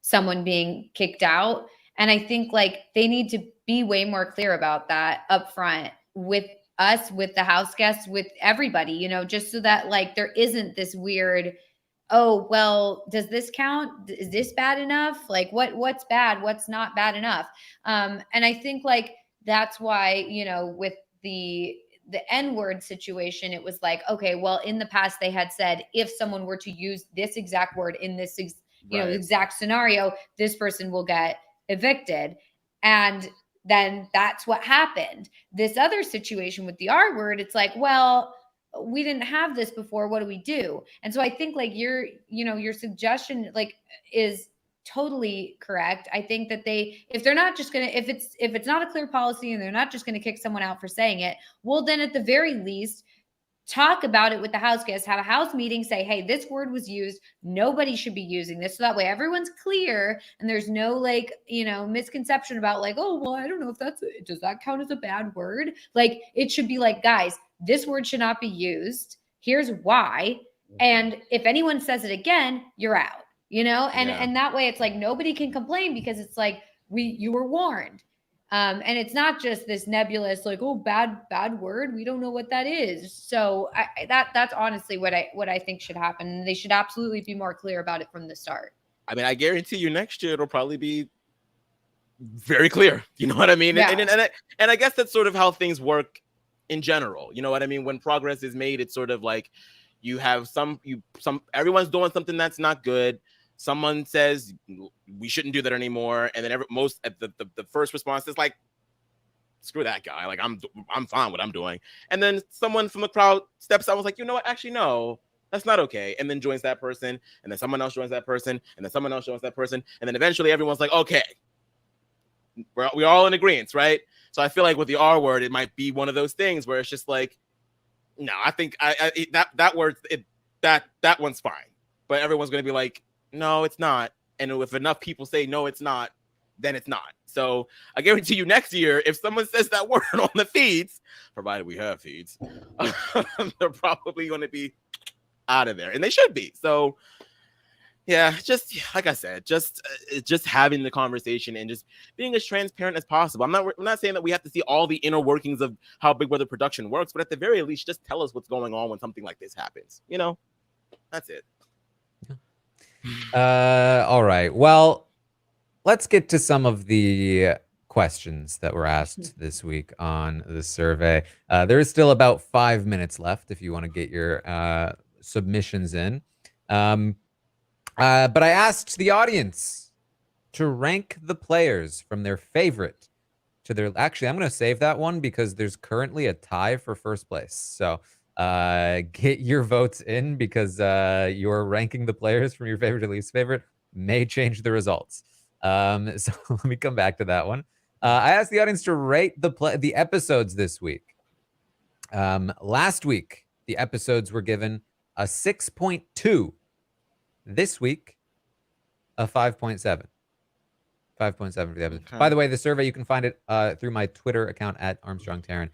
someone being kicked out. And I think, like, they need to be way more clear about that up front with us, with the house guests, with everybody, just so that, like, there isn't this weird, oh, well, does this count? Is this bad enough? Like, what's bad? What's not bad enough? And I think, like, that's why, with the N-word situation, it was like, okay, well, in the past they had said, if someone were to use this exact word in this, exact scenario, this person will get evicted. And then that's what happened. This other situation with the R word, it's like, well, we didn't have this before. What do we do? And so I think, like, your suggestion, like, is totally correct. I think that if they're not just going to, if it's not a clear policy and they're not just going to kick someone out for saying it, well, then at the very least, talk about it with the house guests, have a house meeting, say, hey, this word was used. Nobody should be using this. So that way everyone's clear and there's no like, misconception about like, oh, well, I don't know if does that count as a bad word? Like it should be like, guys, this word should not be used. Here's why. And if anyone says it again, you're out, and that way it's like, nobody can complain because it's like, you were warned. And it's not just this nebulous, like, oh, bad word. We don't know what that is. So that's honestly what I think should happen. And they should absolutely be more clear about it from the start. I mean, I guarantee you next year it'll probably be very clear. You know what I mean? Yeah. And I guess that's sort of how things work in general. You know what I mean? When progress is made, it's sort of like you have everyone's doing something that's not good. Someone says we shouldn't do that anymore, and then the first response is like, "Screw that guy! Like I'm fine with what I'm doing." And then someone from the crowd steps out and was like, "You know what? Actually, no, that's not okay." And then joins that person, and then someone else joins that person, and then someone else joins that person, and then eventually everyone's like, "Okay, we're all in agreement, right?" So I feel like with the R word, it might be one of those things where it's just like, no, I think that word that one's fine, but everyone's gonna be like, no, it's not. And if enough people say no, it's not, then it's not. So I guarantee you next year, if someone says that word on the feeds, provided we have feeds, they're probably going to be out of there, and they should be. So yeah, just like I said, just having the conversation and just being as transparent as possible. I'm not saying that we have to see all the inner workings of how Big Brother production works, but at the very least, just tell us what's going on when something like this happens. That's it. All right. Well, let's get to some of the questions that were asked this week on the survey. There is still about 5 minutes left if you want to get your submissions in. But I asked the audience to rank the players from their favorite to their... Actually, I'm going to save that one because there's currently a tie for first place. So get your votes in because your ranking the players from your favorite to least favorite may change the results. So let me come back to that one. I asked the audience to rate the episodes this week. Last week, the episodes were given a 6.2. This week, a 5.7. 5.7 for the episode. Okay. By the way, the survey, you can find it through my Twitter account at Armstrong Taran,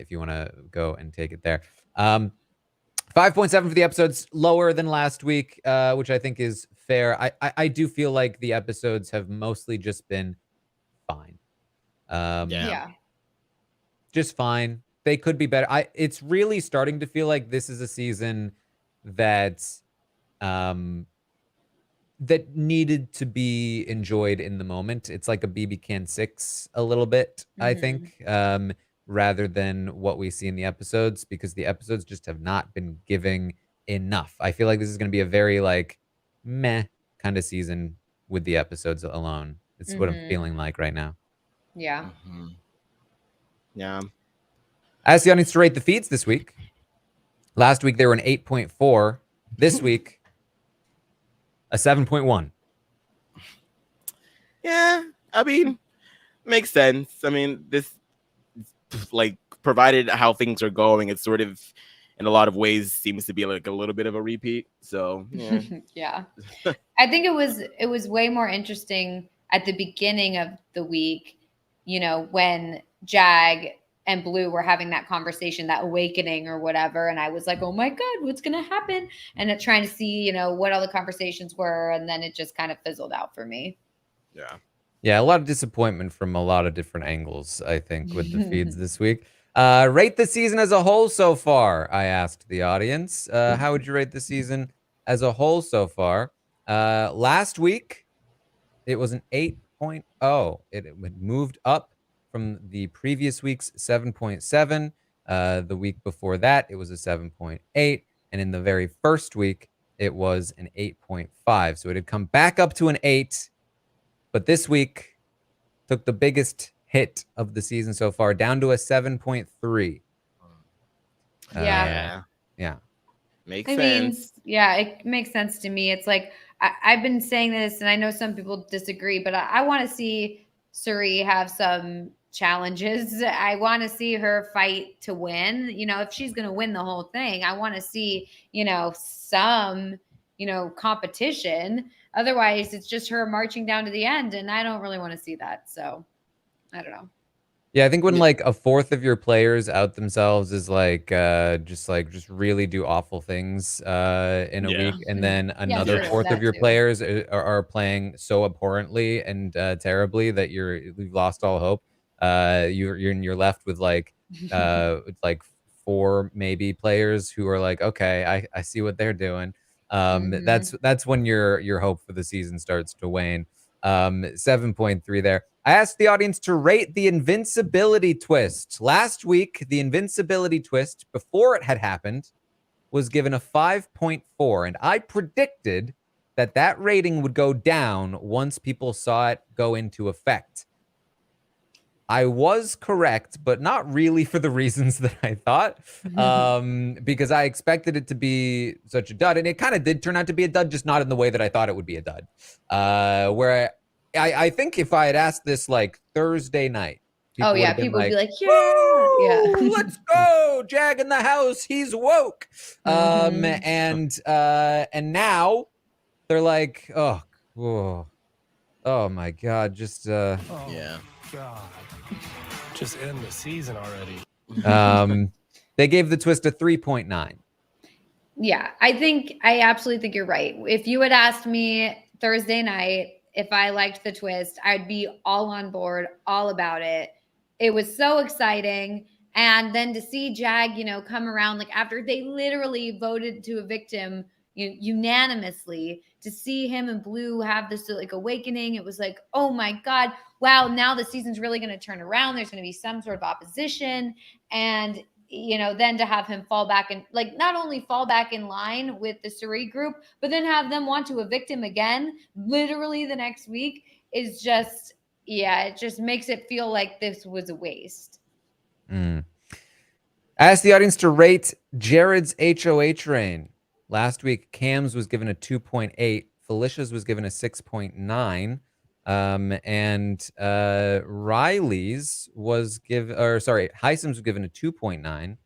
if you want to go and take it there. 5.7 for the episodes, lower than last week, which I think is fair. I do feel like the episodes have mostly just been fine. Just fine. They could be better. It's really starting to feel like this is a season that that needed to be enjoyed in the moment. It's like a BB Can 6 a little bit, I think, rather than what we see in the episodes, because the episodes just have not been giving enough. I feel like this is going to be a very like meh kind of season with the episodes alone. It's what I'm feeling like right now. Yeah. Yeah. I asked the audience to rate the feeds this week. Last week, they were an 8.4. This week, a 7.1. Yeah, I mean, makes sense. I mean, this, like, provided how things are going, it's sort of, in a lot of ways, seems to be like a little bit of a repeat. So, yeah. Yeah. I think it was way more interesting at the beginning of the week, when Jag and Blue were having that conversation, that awakening or whatever. And I was like, oh my God, what's going to happen? And trying to see, what all the conversations were. And then it just kind of fizzled out for me. Yeah. Yeah. A lot of disappointment from a lot of different angles, I think, with the feeds this week. Rate the season as a whole so far, I asked the audience. How would you rate the season as a whole so far? Last week, it was an 8.0. It moved up from the previous week's 7.7. The week before that, it was a 7.8. And in the very first week, it was an 8.5. So it had come back up to an 8. But this week took the biggest hit of the season so far, down to a 7.3. Yeah. Yeah. Makes sense. Yeah, it makes sense to me. It's like, I've been saying this, and I know some people disagree, but I want to see Suri have some challenges. I want to see her fight to win. You know, if she's going to win the whole thing, I want to see, you know, some, you know, competition. Otherwise, it's just her marching down to the end, and I don't really want to see that. So, I don't know. Yeah, I think when like a fourth of your players out themselves is just really do awful things in a week, and then another fourth of your players are playing so abhorrently and terribly that you've lost all hope. You're left with like 4 maybe players who are like, okay, I see what they're doing. That's when your hope for the season starts to wane. 7.3 there. I asked the audience to rate the invincibility twist. Last week, the invincibility twist, before it had happened, was given a 5.4, and I predicted that that rating would go down once people saw it go into effect. I was correct, but not really for the reasons that I thought, because I expected it to be such a dud, and it kind of did turn out to be a dud, just not in the way that I thought it would be a dud. Where I think if I had asked this like Thursday night, people would be like, yeah, let's go, Jag in the house, he's woke. And now they're like, oh my God, just God, just end the season already. They gave the twist a 3.9. Yeah, I absolutely think you're right. If you had asked me Thursday night if I liked the twist, I'd be all on board, all about it. It was so exciting. And then to see Jag, you know, come around like after they literally voted to evict him unanimously, to see him and Blue have this like awakening, it was like, oh my God, wow, now the season's really going to turn around. There's going to be some sort of opposition. And, you know, then to have him fall back and like not only fall back in line with the Suri group, but then have them want to evict him again, literally the next week, is just, yeah, it just makes it feel like this was a waste. I asked the audience to rate Jared's HOH reign. Last week, Cam's was given a 2.8. Felicia's was given a 6.9. And Riley's was Heisem's was given a 2.9.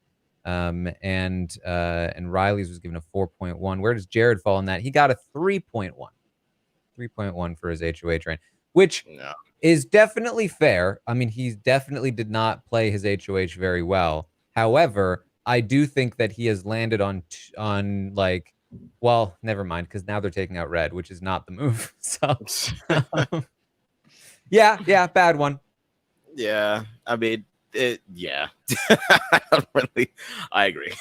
And Riley's was given a 4.1. Where does Jared fall in that? He got a 3.1. 3.1 for his HOH reign, which is definitely fair. I mean, he definitely did not play his HOH very well. However, I do think that he has landed on like, well, never mind, because now they're taking out Red, which is not the move. So, yeah, bad one. Yeah, I mean, I agree.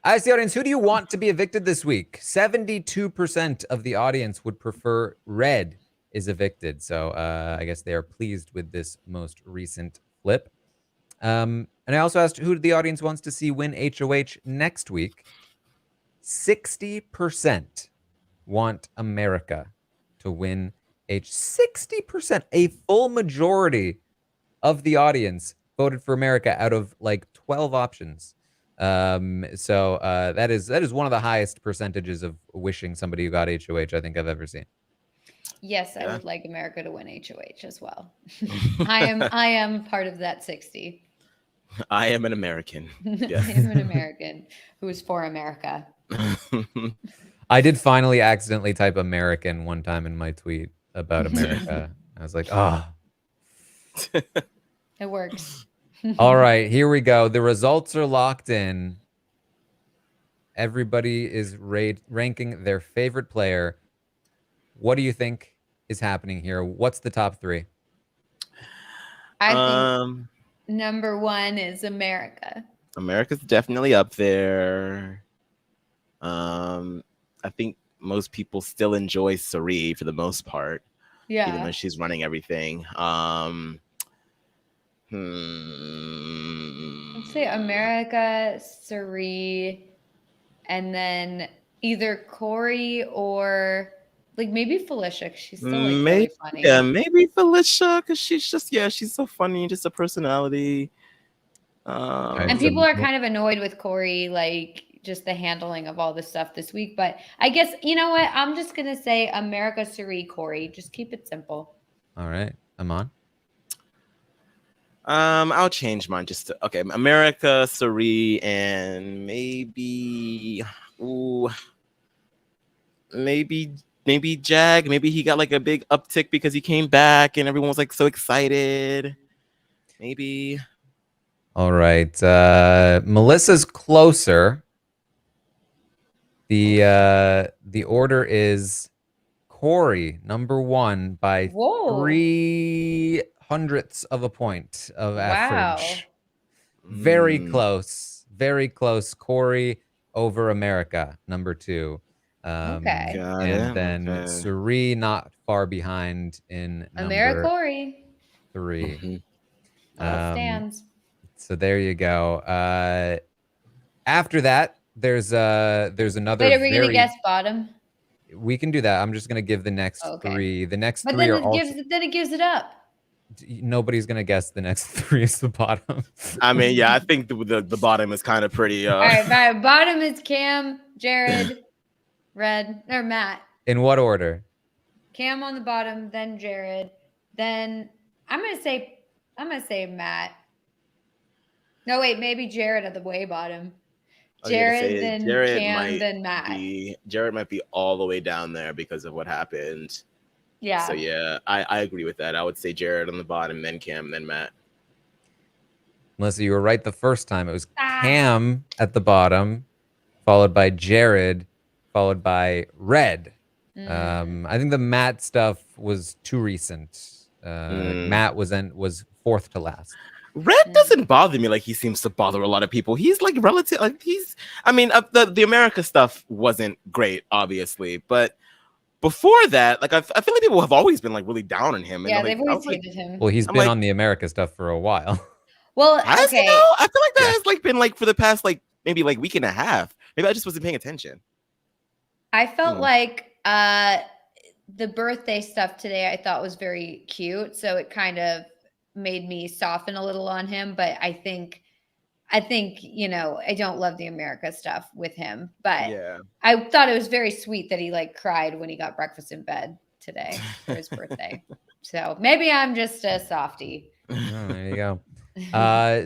I asked the audience, who do you want to be evicted this week? 72% of the audience would prefer Red is evicted. So I guess they are pleased with this most recent flip. And I also asked who the audience wants to see win HOH next week. 60% want America to win 60%. A full majority of the audience voted for America out of like 12 options. So that is one of the highest percentages of wishing somebody who got HOH I think I've ever seen. Yes, I would like America to win HOH as well. I am part of that 60. I am an American. Yes. I am an American who is for America. I did finally accidentally type American one time in my tweet about America. I was like, oh. It works. All right, here we go. The results are locked in. Everybody is ranking their favorite player. What do you think is happening here? What's the top 3? I think number 1 is America. America's definitely up there. I think most people still enjoy Suri for the most part. Yeah. Even though she's running everything. Let's say America, Suri, and then either Corey or like maybe Felicia, because she's still like really funny. Yeah, maybe Felicia, because she's so funny, just a personality. And people are kind of annoyed with Corey, like just the handling of all this stuff this week. But I guess, you know what? I'm just going to say America, Suri, Corey. Just keep it simple. All right. Aman? I'll change mine just to okay. America, Suri, and maybe maybe Jag. Maybe he got like a big uptick because he came back and everyone was like so excited. Maybe. All right. Melissa's closer. The order is Corey, number 1 by Whoa. 0.03 of a point of average. Wow. Very close. Very close. Corey over America, number 2. Okay. Got And it. then Okay. Suri not far behind in number AmeriCorey. 3. Mhm. Stands. So there you go. After that, there's another. Wait, are we gonna guess bottom? We can do that. I'm just gonna give the next Okay. 3. The next But 3 then are it also. gives it up. Nobody's gonna guess the next 3 is the bottom. I mean, yeah, I think the bottom is kind of pretty. All right, bottom is Cam, Jared, Red, or Matt. In what order? Cam on the bottom, then Jared, then I'm gonna say Matt. No, wait, maybe Jared at the way bottom. Jared, then Cam, then Matt. Jared might be all the way down there because of what happened. Yeah. So yeah, I agree with that. I would say Jared on the bottom, then Cam, then Matt. Melissa, you were right the first time. It was Cam at the bottom, followed by Jared, followed by Red. I think the Matt stuff was too recent. Matt was fourth to last. Red doesn't bother me like he seems to bother a lot of people. He's like relative. Like I mean, the America stuff wasn't great, obviously, but before that, like I feel like people have always been like really down on him. Yeah, and, they've like, always hated him. Well, he's been on the America stuff for a while. Well, has okay. he though? I feel like that has like been like for the past like maybe like week and a half. Maybe I just wasn't paying attention. I felt like the birthday stuff today I thought was very cute, so it kind of made me soften a little on him. But I think you know, I don't love the America stuff with him, but yeah, I thought it was very sweet that he like cried when he got breakfast in bed today for his birthday. So maybe I'm just a softie. Oh, there you go.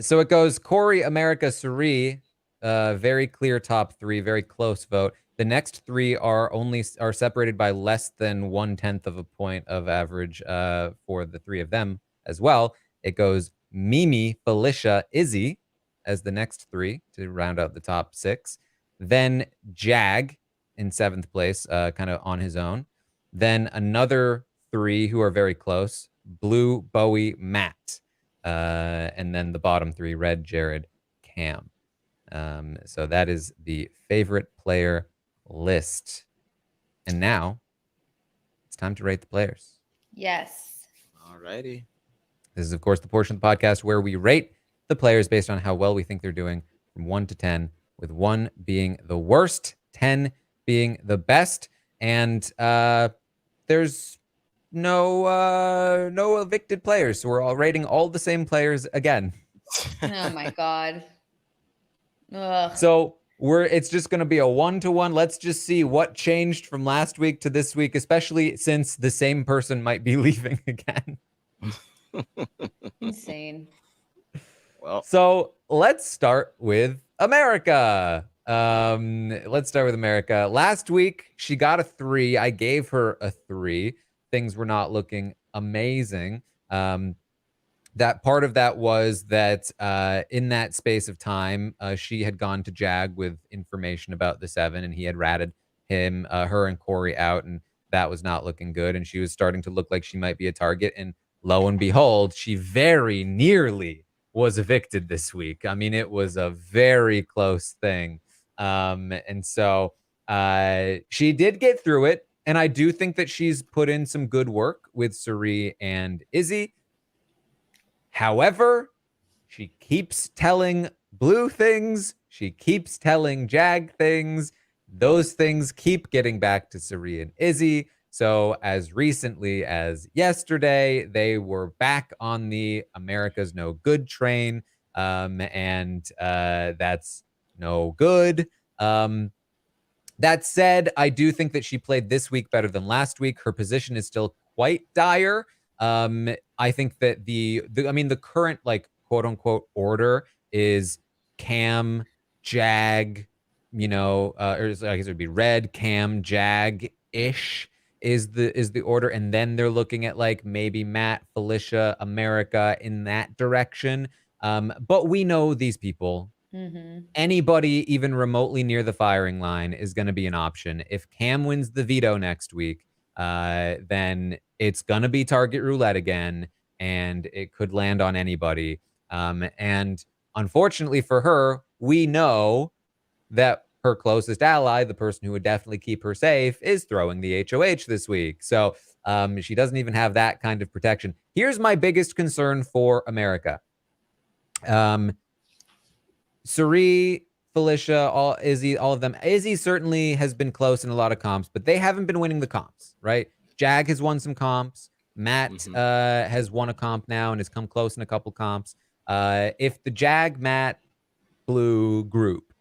So it goes Corey, America, Suri. Very clear top 3, very close vote. The next 3 are separated by less than 1/10 of a point of average for the 3 of them as well. It goes Mimi, Felicia, Izzy as the next 3 to round out the top 6. Then Jag in 7th place, kind of on his own. Then another 3 who are very close: Blue, Bowie, Matt. And then the bottom 3, Red, Jared, Cam. So that is the favorite player list. And now it's time to rate the players. Yes. Alrighty. This is, of course, the portion of the podcast where we rate the players based on how well we think they're doing from 1 to 10, with 1 being the worst, 10 being the best. And there's no evicted players, so we're all rating all the same players again. Oh my god. Ugh. So it's just going to be a 1-to-1. Let's just see what changed from last week to this week, especially since the same person might be leaving again. Insane. Well, so let's start with America. Last week, she got a 3. I gave her a 3. Things were not looking amazing. That part of that was that in that space of time, she had gone to Jag with information about the 7, and he had ratted her and Corey out, and that was not looking good. And she was starting to look like she might be a target. And lo and behold, she very nearly was evicted this week. I mean, it was a very close thing. And so she did get through it. And I do think that she's put in some good work with Suri and Izzy. However, she keeps telling Blue things. She keeps telling Jag things. Those things keep getting back to Suri and Izzy. So as recently as yesterday, they were back on the America's no good train. And that's no good. That said, I do think that she played this week better than last week. Her position is still quite dire. I think that the current like quote unquote order is Cam, Jag, or I guess it would be Red, Cam, Jag ish is the order, and then they're looking at like maybe Matt, Felicia, America in that direction. But we know these people. Mm-hmm. Anybody even remotely near the firing line is going to be an option. If Cam wins the veto next week, then it's going to be target roulette again, and it could land on anybody. And unfortunately for her, we know that her closest ally, the person who would definitely keep her safe, is throwing the HOH this week. So she doesn't even have that kind of protection. Here's my biggest concern for America. Cirie, Felicia, Izzy, all of them. Izzy certainly has been close in a lot of comps, but they haven't been winning the comps, right? Jag has won some comps. Matt has won a comp now and has come close in a couple comps. If the Jag, Matt, Blue group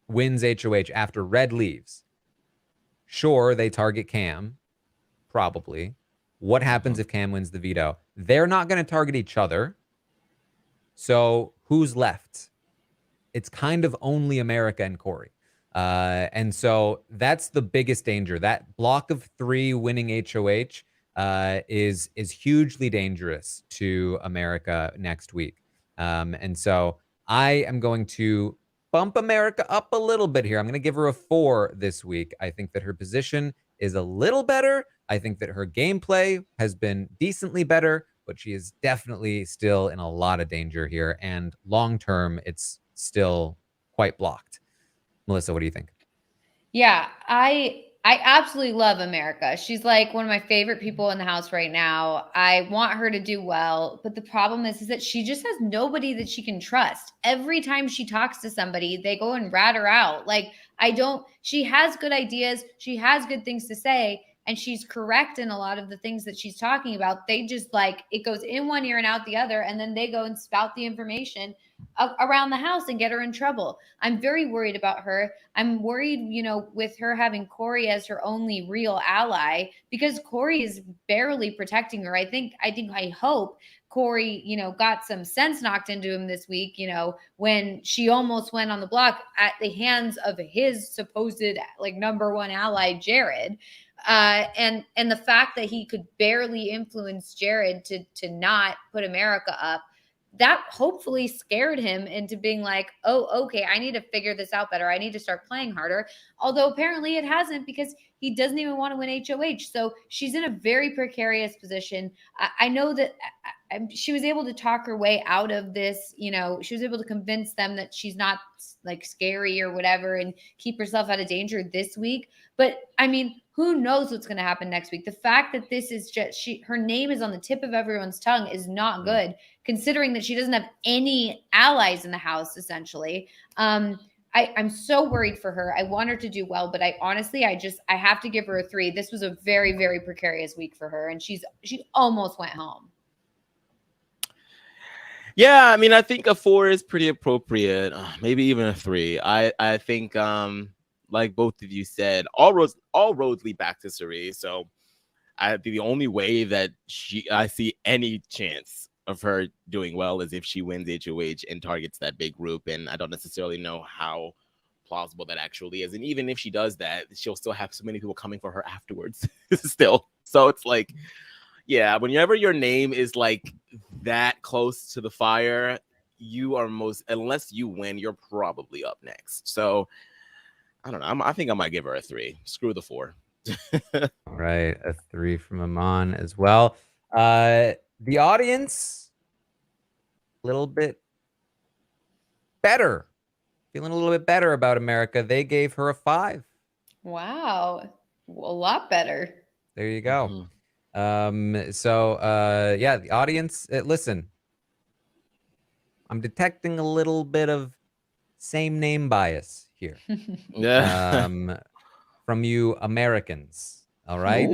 wins HOH after Red leaves, sure, they target Cam, probably. What happens if Cam wins the veto? They're not going to target each other. So who's left? It's kind of only America and Corey. And so that's the biggest danger. That block of 3 winning HOH is hugely dangerous to America next week. And so I am going to bump America up a little bit here. I'm going to give her a 4 this week. I think that her position is a little better. I think that her gameplay has been decently better, but she is definitely still in a lot of danger here. And long term, it's still quite blocked. Melissa, what do you think? Yeah, I absolutely love America. She's like one of my favorite people in the house right now. I want her to do well, but the problem is that she just has nobody that she can trust. Every time she talks to somebody, they go and rat her out. Like, she has good ideas. She has good things to say. And she's correct in a lot of the things that she's talking about. They just like, it goes in one ear and out the other. And then they go and spout the information around the house and get her in trouble. I'm very worried about her. I'm worried, with her having Corey as her only real ally, because Corey is barely protecting her. I hope Corey, got some sense knocked into him this week, when she almost went on the block at the hands of his supposed like number one ally, Jared. And the fact that he could barely influence Jared to not put America up, that hopefully scared him into being like, oh, okay, I need to figure this out better. I need to start playing harder. Although apparently it hasn't, because he doesn't even want to win HOH. So she's in a very precarious position. I know that she was able to talk her way out of this. She was able to convince them that she's not like scary or whatever and keep herself out of danger this week. But I mean, who knows what's going to happen next week? The fact that this is just her name is on the tip of everyone's tongue is not good, considering that she doesn't have any allies in the house, essentially. I'm so worried for her. I want her to do well, but I have to give her a 3. This was a very, very precarious week for her, and she almost went home. Yeah, I mean, I think a 4 is pretty appropriate. Maybe even a 3. I think like both of you said, all roads lead back to Cirie. So I think the only way that I see any chance of her doing well is if she wins HOH and targets that big group. And I don't necessarily know how plausible that actually is. And even if she does that, she'll still have so many people coming for her afterwards still. So it's like, yeah, whenever your name is like that close to the fire, you are unless you win, you're probably up next. So I don't know. I think I might give her a 3. Screw the 4. All right, a 3 from Aman as well. The audience, a little bit better, feeling a little bit better about America. They gave her a 5. Wow, a lot better. There you go. So yeah, the audience, listen, I'm detecting a little bit of same name bias here. From you Americans. All right.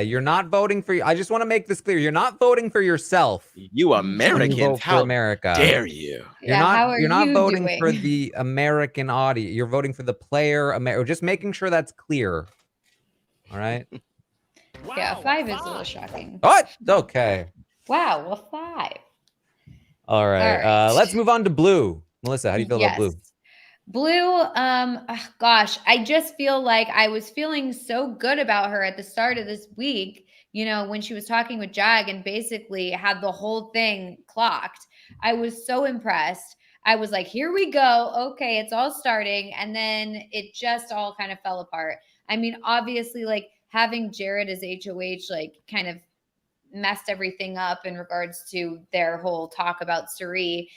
You're not voting for I just want to make this clear. You're not voting for yourself. You Americans, you vote how for America. Dare you? You're not voting for the American audience. You're voting for the player. Just making sure that's clear. All right. Yeah, 5 is a little shocking. What? Okay. Wow. Well, 5. All right. Let's move on to Blue. Melissa, how do you feel about Blue? Blue, gosh, I just feel like I was feeling so good about her at the start of this week, you know, when she was talking with Jag and basically had the whole thing clocked. I was so impressed. I was like, here we go. Okay, it's all starting. And then it just all kind of fell apart. I mean, obviously, like having Jared as HOH, like kind of messed everything up in regards to their whole talk about Cirie.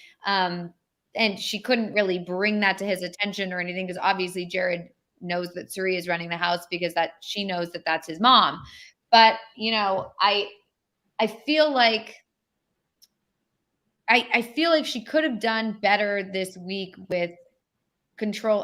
And she couldn't really bring that to his attention or anything because obviously Jared knows that Cirie is running the house because that she knows that that's his mom. But, you know, I feel like I feel like she could have done better this week with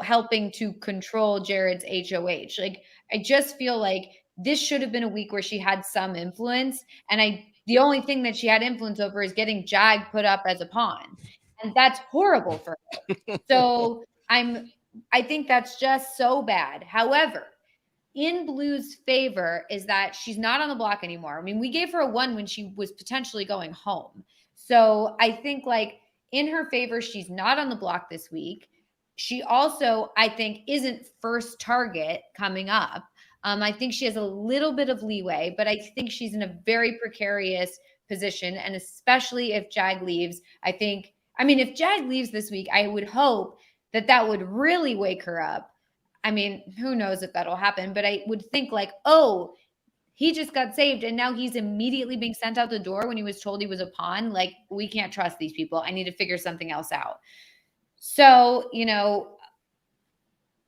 helping to control Jared's HOH. Like, I just feel like this should have been a week where she had some influence. And the only thing that she had influence over is getting Jag put up as a pawn. And that's horrible for her. So I think that's just so bad. However, in Blue's favor is that she's not on the block anymore. I mean, we gave her a 1 when she was potentially going home. So I think like in her favor, she's not on the block this week. She also, I think, isn't first target coming up. I think she has a little bit of leeway, but I think she's in a very precarious position. And especially if Jag leaves, if Jag leaves this week, I would hope that would really wake her up. I mean, who knows if that'll happen, but I would think like, oh, he just got saved and now he's immediately being sent out the door when he was told he was a pawn. Like, we can't trust these people. I need to figure something else out. So, you know,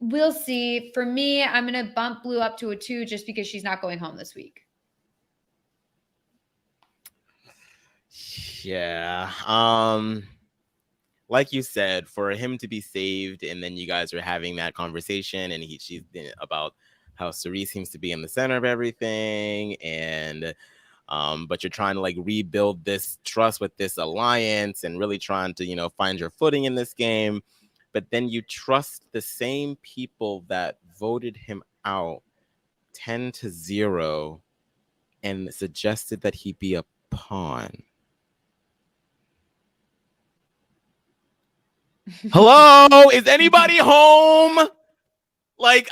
we'll see. For me, I'm going to bump Blue up to a 2 just because she's not going home this week. Yeah. Like you said, for him to be saved and then you guys are having that conversation and she's been about how Cirie seems to be in the center of everything and but you're trying to like rebuild this trust with this alliance and really trying to, you know, find your footing in this game. But then you trust the same people that voted him out 10-0 and suggested that he be a pawn. Hello, is anybody home? Like,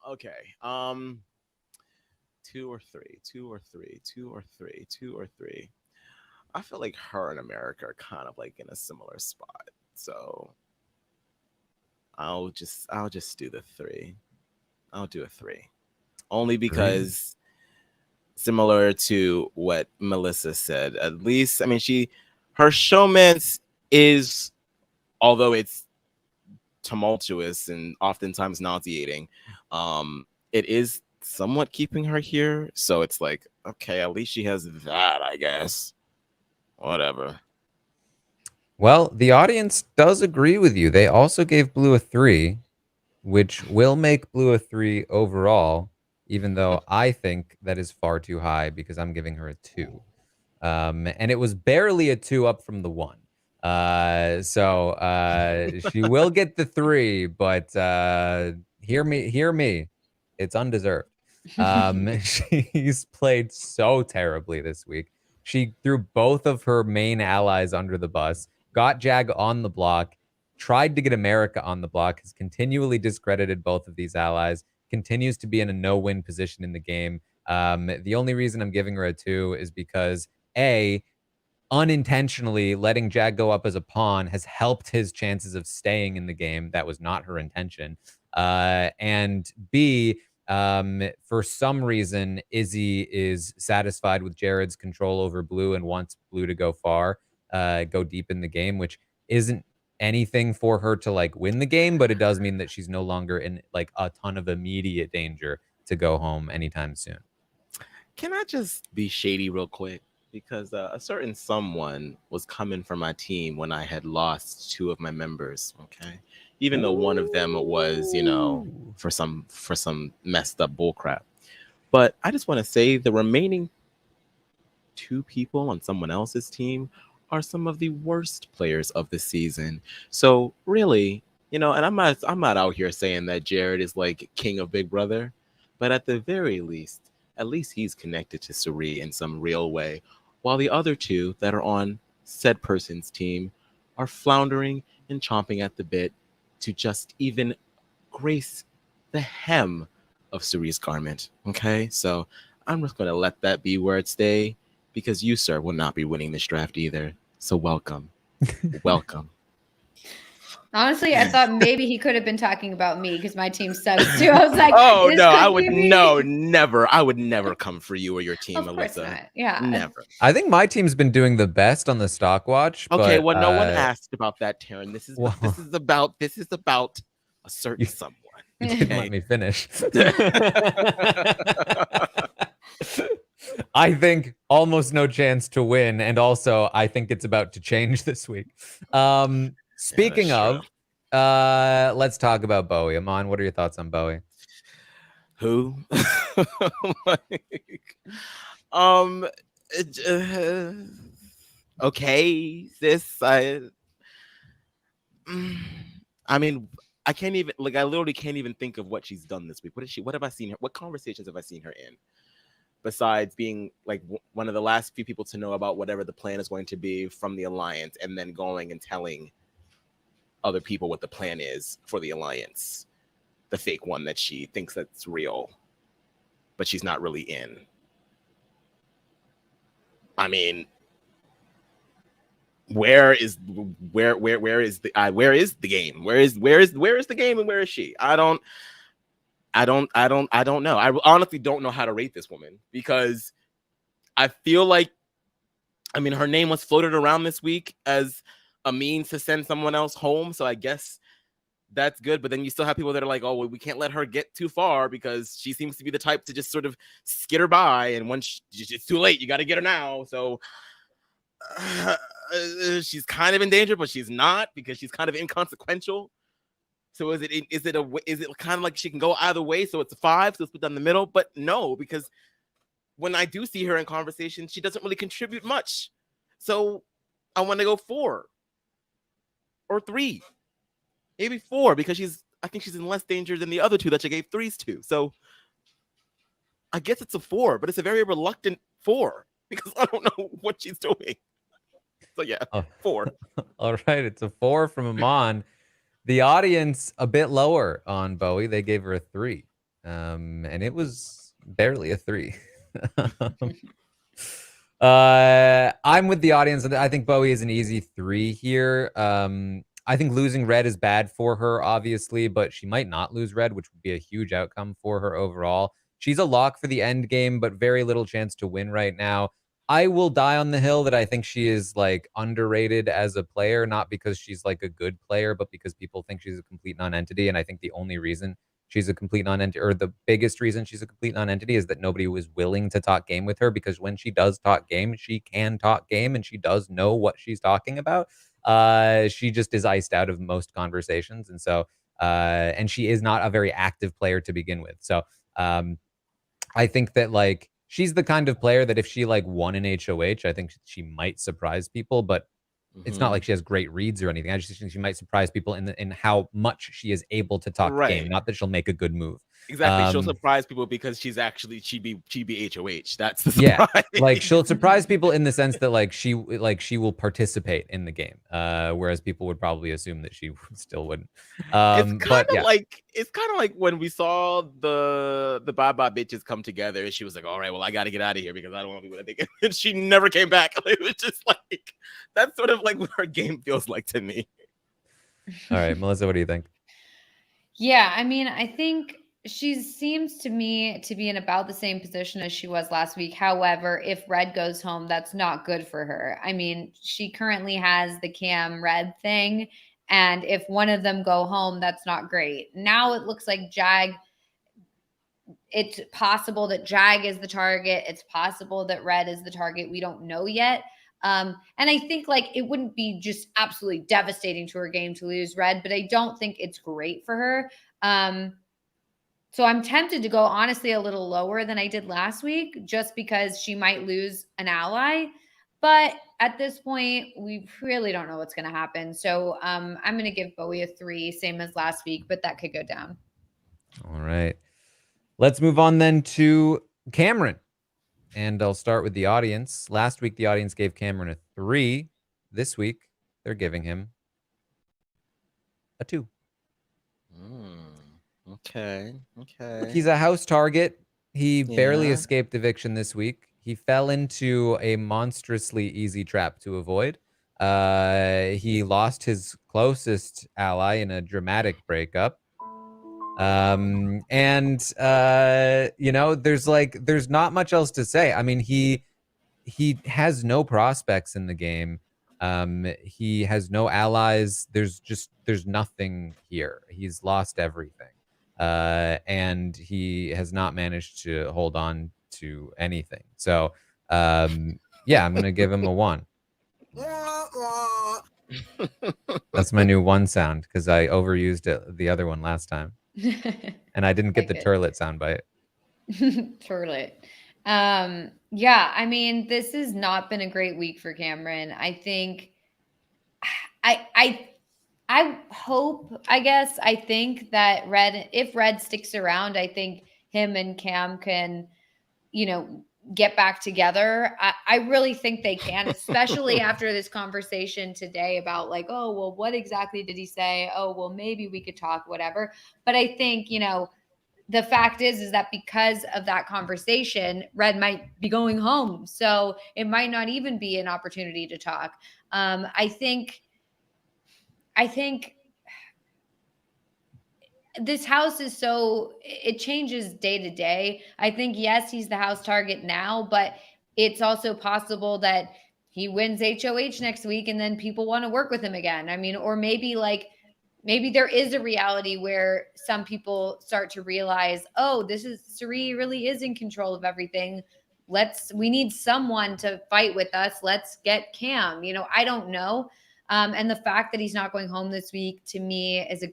okay. 2 or 3. I feel like her and America are kind of like in a similar spot. So I'll just do the 3. I'll do a 3. Only because similar to what Melissa said, at least, I mean, her showmance is, although it's tumultuous and oftentimes nauseating, it is somewhat keeping her here. So it's like, okay, at least she has that, I guess. Whatever. Well, the audience does agree with you. They also gave Blue a 3, which will make Blue a 3 overall, even though I think that is far too high because I'm giving her a 2. And it was barely a 2 up from the 1. So she will get the 3, but hear me. It's undeserved. She's played so terribly this week. She threw both of her main allies under the bus, got Jag on the block, tried to get America on the block, has continually discredited both of these allies, continues to be in a no-win position in the game. The only reason I'm giving her a 2 is because, A, unintentionally letting Jag go up as a pawn has helped his chances of staying in the game. That was not her intention. And B, for some reason, Izzy is satisfied with Jared's control over Blue and wants Blue to go far, go deep in the game, which isn't anything for her to like win the game, but it does mean that she's no longer in like a ton of immediate danger to go home anytime soon. Can I just be shady real quick? Because a certain someone was coming for my team when I had lost 2 of my members, okay? Even though one of them was, you know, for some messed up bullcrap. But I just want to say the remaining 2 people on someone else's team are some of the worst players of the season. So really, you know, and I'm not out here saying that Jared is like king of Big Brother, but at the very least, at least he's connected to Suri in some real way, while the other two that are on said person's team are floundering and chomping at the bit to just even grace the hem of Suri's garment. Okay, so I'm just going to let that be where it stay, because you, sir, will not be winning this draft either. So welcome. Welcome. Honestly, I thought maybe he could have been talking about me because my team sucks too. I was like, oh this no, could I would be me. never. I would never come for you or your team, Of course Melissa. not. Yeah. Never. I think my team's been doing the best on the Stockwatch. Okay, but, well, no one asked about that, Taran. This is well, this is about a certain someone. You didn't let me finish. I think almost no chance to win, and also I think it's about to change this week. Speaking of, let's talk about Bowie. Aman, what are your thoughts on Bowie? Who? Okay, sis. I mean, I can't even, like, I literally can't even think of what she's done this week. What have I seen her? What conversations have I seen her in? Besides being like one of the last few people to know about whatever the plan is going to be from the Alliance, and then going and telling other people what the plan is for the Alliance, the fake one that she thinks that's real, but she's not really in. I mean, where is the game? Where is the game, and where is she? I don't know. I honestly don't know how to rate this woman, because I feel like, I mean, her name was floated around this week as a means to send someone else home. So I guess that's good. But then you still have people that are like, oh, well, we can't let her get too far because she seems to be the type to just sort of skitter by. And once it's too late, you got to get her now. So she's kind of in danger, but she's not, because she's kind of inconsequential. So is it kind of like she can go either way? So it's a 5, so it's put down the middle. But no, because when I do see her in conversation, she doesn't really contribute much. So I want to go 4 or 3, maybe 4, because I think she's in less danger than the other two that she gave 3s to. So I guess it's a 4, but it's a very reluctant 4, because I don't know what she's doing. So yeah, 4. All right, it's a 4 from Aman. The audience a bit lower on Bowie. They gave her a 3, and it was barely a 3. I'm with the audience. I think Bowie is an easy 3 here. I think losing red is bad for her, obviously, but she might not lose red, which would be a huge outcome for her overall. She's a lock for the end game, but very little chance to win right now. I will die on the hill that I think she is like underrated as a player, not because she's like a good player, but because people think she's a complete non-entity. And I think the only reason she's a complete non-entity, or the biggest reason she's a complete non-entity, is that nobody was willing to talk game with her, because when she does talk game, she can talk game and she does know what she's talking about. She just is iced out of most conversations. And so, and she is not a very active player to begin with. So, I think that like she's the kind of player that if she like won an HOH, I think she might surprise people, but it's not like she has great reads or anything. I just think she might surprise people in how much she is able to talk game, not that she'll make a good move. Exactly. She'll surprise people because she'd be HOH. That's the surprise. Yeah, like she'll surprise people in the sense that like she will participate in the game, whereas people would probably assume that she still wouldn't. It's kind of like when we saw the bye bitches come together, and she was like, all right, well, I got to get out of here because I don't want people to think it. And she never came back. It was just like, that's sort of like what her game feels like to me. All right, Melissa, what do you think? Yeah, I mean, I think she seems to me to be in about the same position as she was last week. However, if Red goes home, that's not good for her. I mean, she currently has the Cam Red thing, and if one of them go home, that's not great. Now it looks like Jag, it's possible that Jag is the target. It's possible that Red is the target. We don't know yet. And I think like it wouldn't be just absolutely devastating to her game to lose Red, but I don't think it's great for her. So I'm tempted to go honestly a little lower than I did last week, just because she might lose an ally. But at this point, we really don't know what's going to happen. So I'm going to give Bowie a 3, same as last week, but that could go down. All right. Let's move on then to Cameron. And I'll start with the audience. Last week, the audience gave Cameron a 3. This week, they're giving him a 2. Okay. Look, he's a house target. He barely Yeah. escaped eviction this week. He fell into a monstrously easy trap to avoid. He lost his closest ally in a dramatic breakup. You know, there's not much else to say. I mean, he has no prospects in the game. He has no allies. There's nothing here. He's lost everything. And he has not managed to hold on to anything. So, yeah, I'm going to give him a 1. That's my new 1 sound because I overused the other one last time. And I didn't get the turlet sound bite. Turlet. Yeah, I mean, this has not been a great week for Cameron. I think I hope, I think that if Red sticks around, I think him and Cam can, you know, get back together. I really think they can, especially after this conversation today about like, oh, well, what exactly did he say? Oh, well, maybe we could talk, whatever. But I think, you know, the fact is that because of that conversation, Red might be going home. So it might not even be an opportunity to talk. I think this house is it changes day to day. I think, yes, he's the house target now, but it's also possible that he wins HOH next week and then people want to work with him again. I mean, or maybe there is a reality where some people start to realize, oh, Cirie really is in control of everything. We need someone to fight with us. Let's get Cam. You know, I don't know. And the fact that he's not going home this week to me is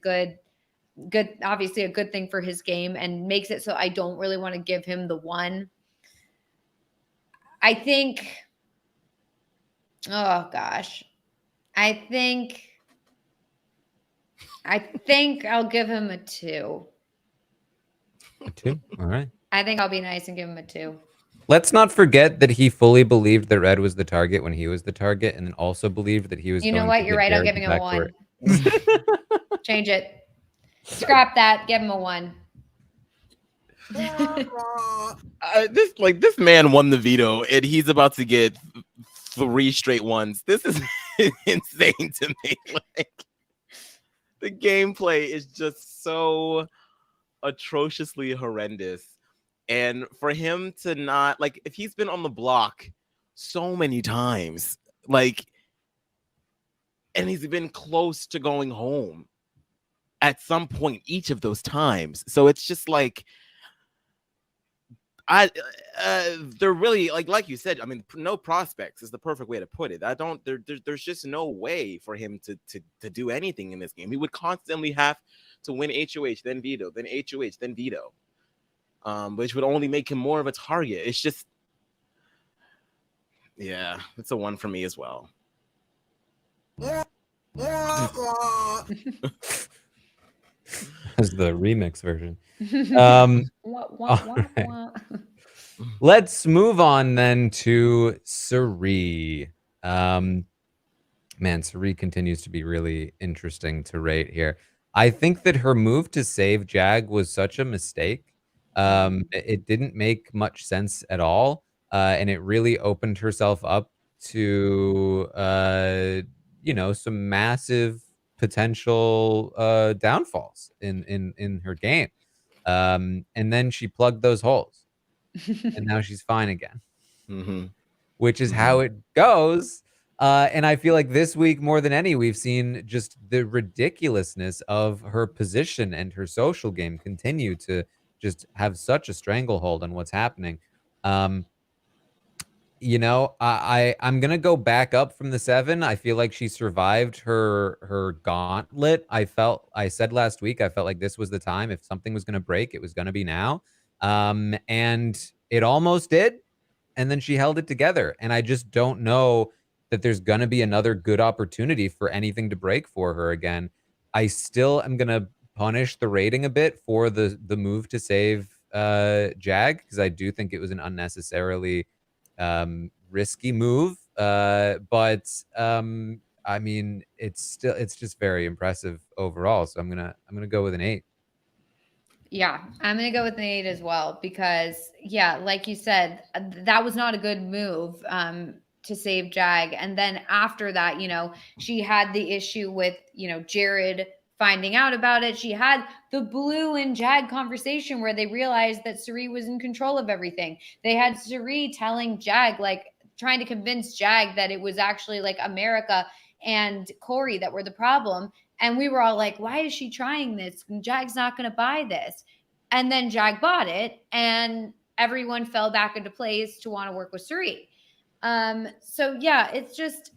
obviously a good thing for his game and makes it so I don't really want to give him the 1. I think, oh gosh, I think I'll give him a 2. A 2? All right. I think I'll be nice and give him a 2. Let's not forget that he fully believed that Red was the target when he was the target, and then also believed that he was. You know what? You're right. I'm giving him a 1. Change it. Scrap that. Give him a 1. This man won the veto, and he's about to get 3 straight 1s. This is insane to me. Like, the gameplay is just so atrociously horrendous. And for him to not, like, if he's been on the block so many times, like, and he's been close to going home at some point each of those times. So it's just like, they're really, like you said, I mean, no prospects is the perfect way to put it. There's just no way for him to do anything in this game. He would constantly have to win HOH, then veto, then HOH, then veto. Which would only make him more of a target. It's just, yeah, it's a 1 for me as well. As the remix version. Right. Let's move on then to Cirie. Man, Cirie continues to be really interesting to rate here. I think that her move to save Jag was such a mistake. It didn't make much sense at all. And it really opened herself up to, you know, some massive potential downfalls in her game. And then she plugged those holes. And now she's fine again. Which is how it goes. And I feel like this week, more than any, we've seen just the ridiculousness of her position and her social game continue to just have such a stranglehold on what's happening. You know, I'm gonna go back up from the 7. I feel like she survived her gauntlet. I said last week, I felt like this was the time. If something was gonna break, it was gonna be now. And it almost did. And then she held it together. And I just don't know that there's gonna be another good opportunity for anything to break for her again. I still am gonna punish the rating a bit for the move to save Jag, because I do think it was an unnecessarily risky move. But I mean, it's just very impressive overall. So I'm gonna go with an 8. Yeah, I'm going to go with an 8 as well because, yeah, like you said, that was not a good move to save Jag. And then after that, you know, she had the issue with, you know, Jared finding out about it. She had the Blue and Jag conversation where they realized that Cirie was in control of everything. They had Cirie telling Jag, like, trying to convince Jag that it was actually like America and Corey that were the problem. And we were all like, why is she trying this? Jag's not going to buy this. And then Jag bought it, and everyone fell back into place to want to work with Cirie. So, yeah, it's just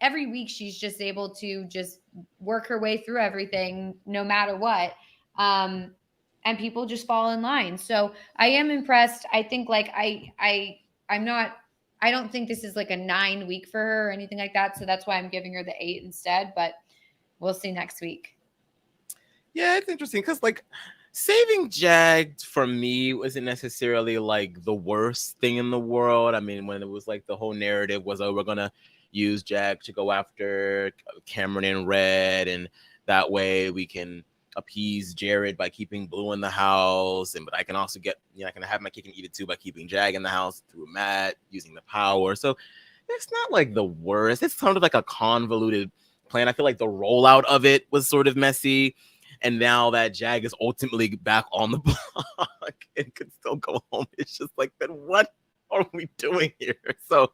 every week she's just able to just work her way through everything no matter what. And people just fall in line. So I am impressed. I think like I don't think this is like a 9 week for her or anything like that. So that's why I'm giving her the 8 instead. But we'll see next week. Yeah, it's interesting because like saving Jag for me wasn't necessarily like the worst thing in the world. I mean, when it was like the whole narrative was, oh, we're gonna use Jag to go after Cameron and Red, and that way we can appease Jared by keeping Blue in the house, but I can also get, you know, I can have my cake and eat it too by keeping Jag in the house through Matt using the power. So it's not like the worst. It's sort of like a convoluted plan. I feel like the rollout of it was sort of messy, and now that Jag is ultimately back on the block and could still go home, it's just like, then what are we doing here? So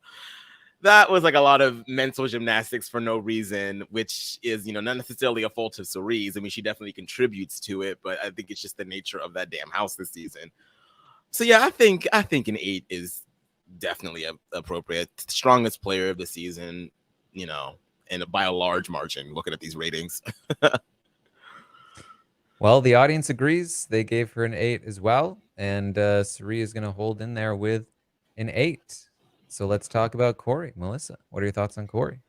that was like a lot of mental gymnastics for no reason, which is, you know, not necessarily a fault of Cerie's. I mean, she definitely contributes to it, but I think it's just the nature of that damn house this season. So yeah, I think an 8 is definitely appropriate. Strongest player of the season, you know, and by a large margin, looking at these ratings. Well, the audience agrees. They gave her an 8 as well. And Cirie is going to hold in there with an 8. So let's talk about Corey. Melissa, what are your thoughts on Corey?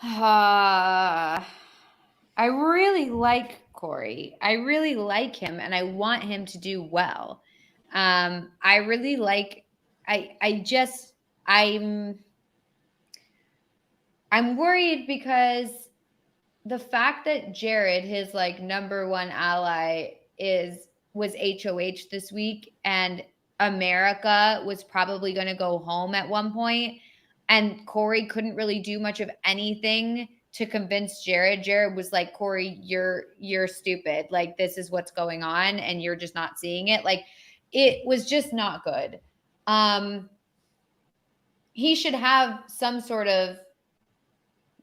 I really like Corey. I really like him, and I want him to do well. I really like, I'm worried because the fact that Jared, his like number one ally, was HOH this week, and America was probably going to go home at one point, and Corey couldn't really do much of anything to convince Jared. Jared was like, Corey, you're stupid. Like, this is what's going on, and you're just not seeing it. Like, it was just not good. He should have some sort of,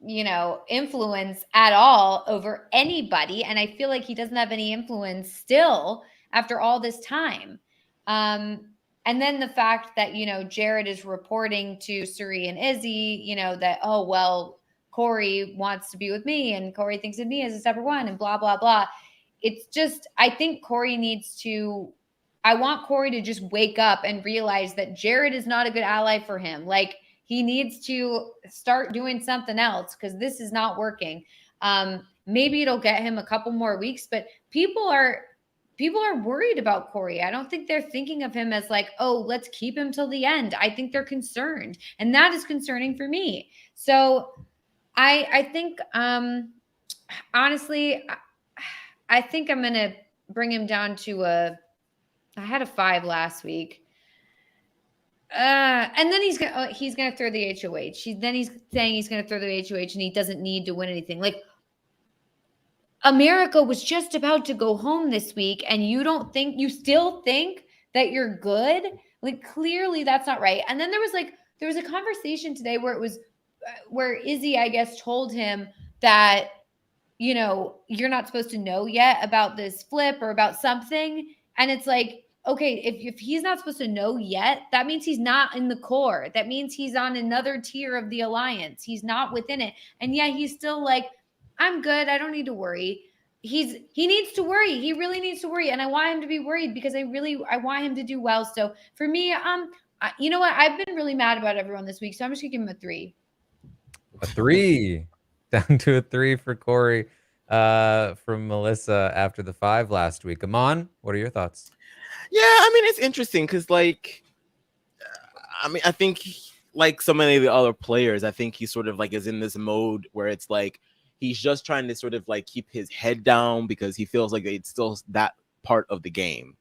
you know, influence at all over anybody. And I feel like he doesn't have any influence still after all this time. And then the fact that, you know, Jared is reporting to Cirie and Izzy, you know, that, oh, well, Corey wants to be with me and Corey thinks of me as a separate one and blah, blah, blah. It's just, I think I want Corey to just wake up and realize that Jared is not a good ally for him. Like, he needs to start doing something else because this is not working. Maybe it'll get him a couple more weeks, but people are worried about Corey. I don't think they're thinking of him as like, oh, let's keep him till the end. I think they're concerned, and that is concerning for me. So I think, honestly, I think I'm going to bring him down to I had a 5 last week. And then he's gonna throw the HOH. Then he's saying he's gonna throw the HOH, and he doesn't need to win anything. Like, America was just about to go home this week, and you still think that you're good? Like, clearly that's not right. And then there was a conversation today where Izzy, I guess, told him that, you know, you're not supposed to know yet about this flip or about something. And it's like, okay, if he's not supposed to know yet, that means he's not in the core. That means he's on another tier of the alliance. He's not within it. And yeah, he's still like, I'm good. I don't need to worry. He needs to worry. He really needs to worry. And I want him to be worried because I want him to do well. So for me, you know what? I've been really mad about everyone this week. So I'm just gonna give him a 3. A 3. Down to a 3 for Corey from Melissa after the 5 last week. Aman, what are your thoughts? Yeah, I mean, it's interesting because, like, I mean, I think like so many of the other players, I think he sort of like is in this mode where it's like he's just trying to sort of like keep his head down because he feels like it's still that part of the game.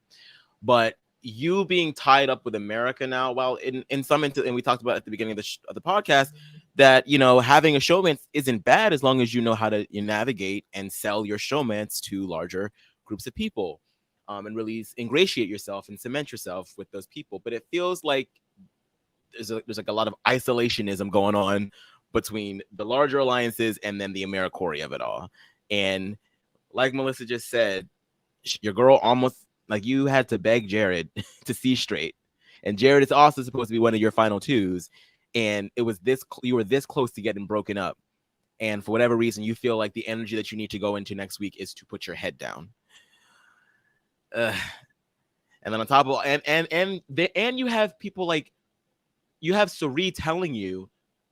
But you being tied up with America now, while in some and we talked about at the beginning of the podcast that, you know, having a showmance isn't bad as long as you know how to navigate and sell your showmance to larger groups of people, and really ingratiate yourself and cement yourself with those people. But it feels like there's like a lot of isolationism going on between the larger alliances and then the AmeriCorey of it all. And like Melissa just said, your girl almost, like, you had to beg Jared to see straight, and Jared is also supposed to be one of your final twos, and it was you were this close to getting broken up, and for whatever reason you feel like the energy that you need to go into next week is to put your head down. And then on top of and you have people like, you have Suri telling you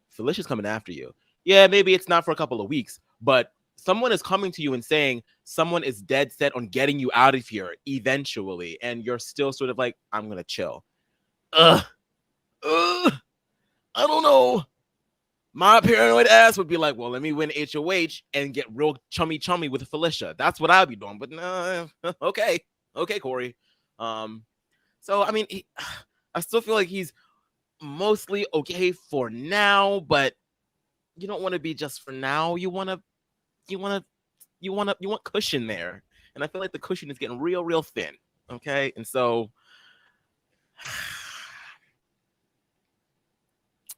Felicia's coming after you. Yeah, maybe it's not for a couple of weeks, but someone is coming to you and saying someone is dead set on getting you out of here eventually, and you're still sort of like, I'm gonna chill. I don't know. My paranoid ass would be like, well, let me win HOH and get real chummy with Felicia. That's what I'd be doing. But no, okay, Corey. So I mean, I still feel like he's mostly okay for now, but you don't want to be just for now. You want cushion there, and I feel like the cushion is getting real thin. Okay, and so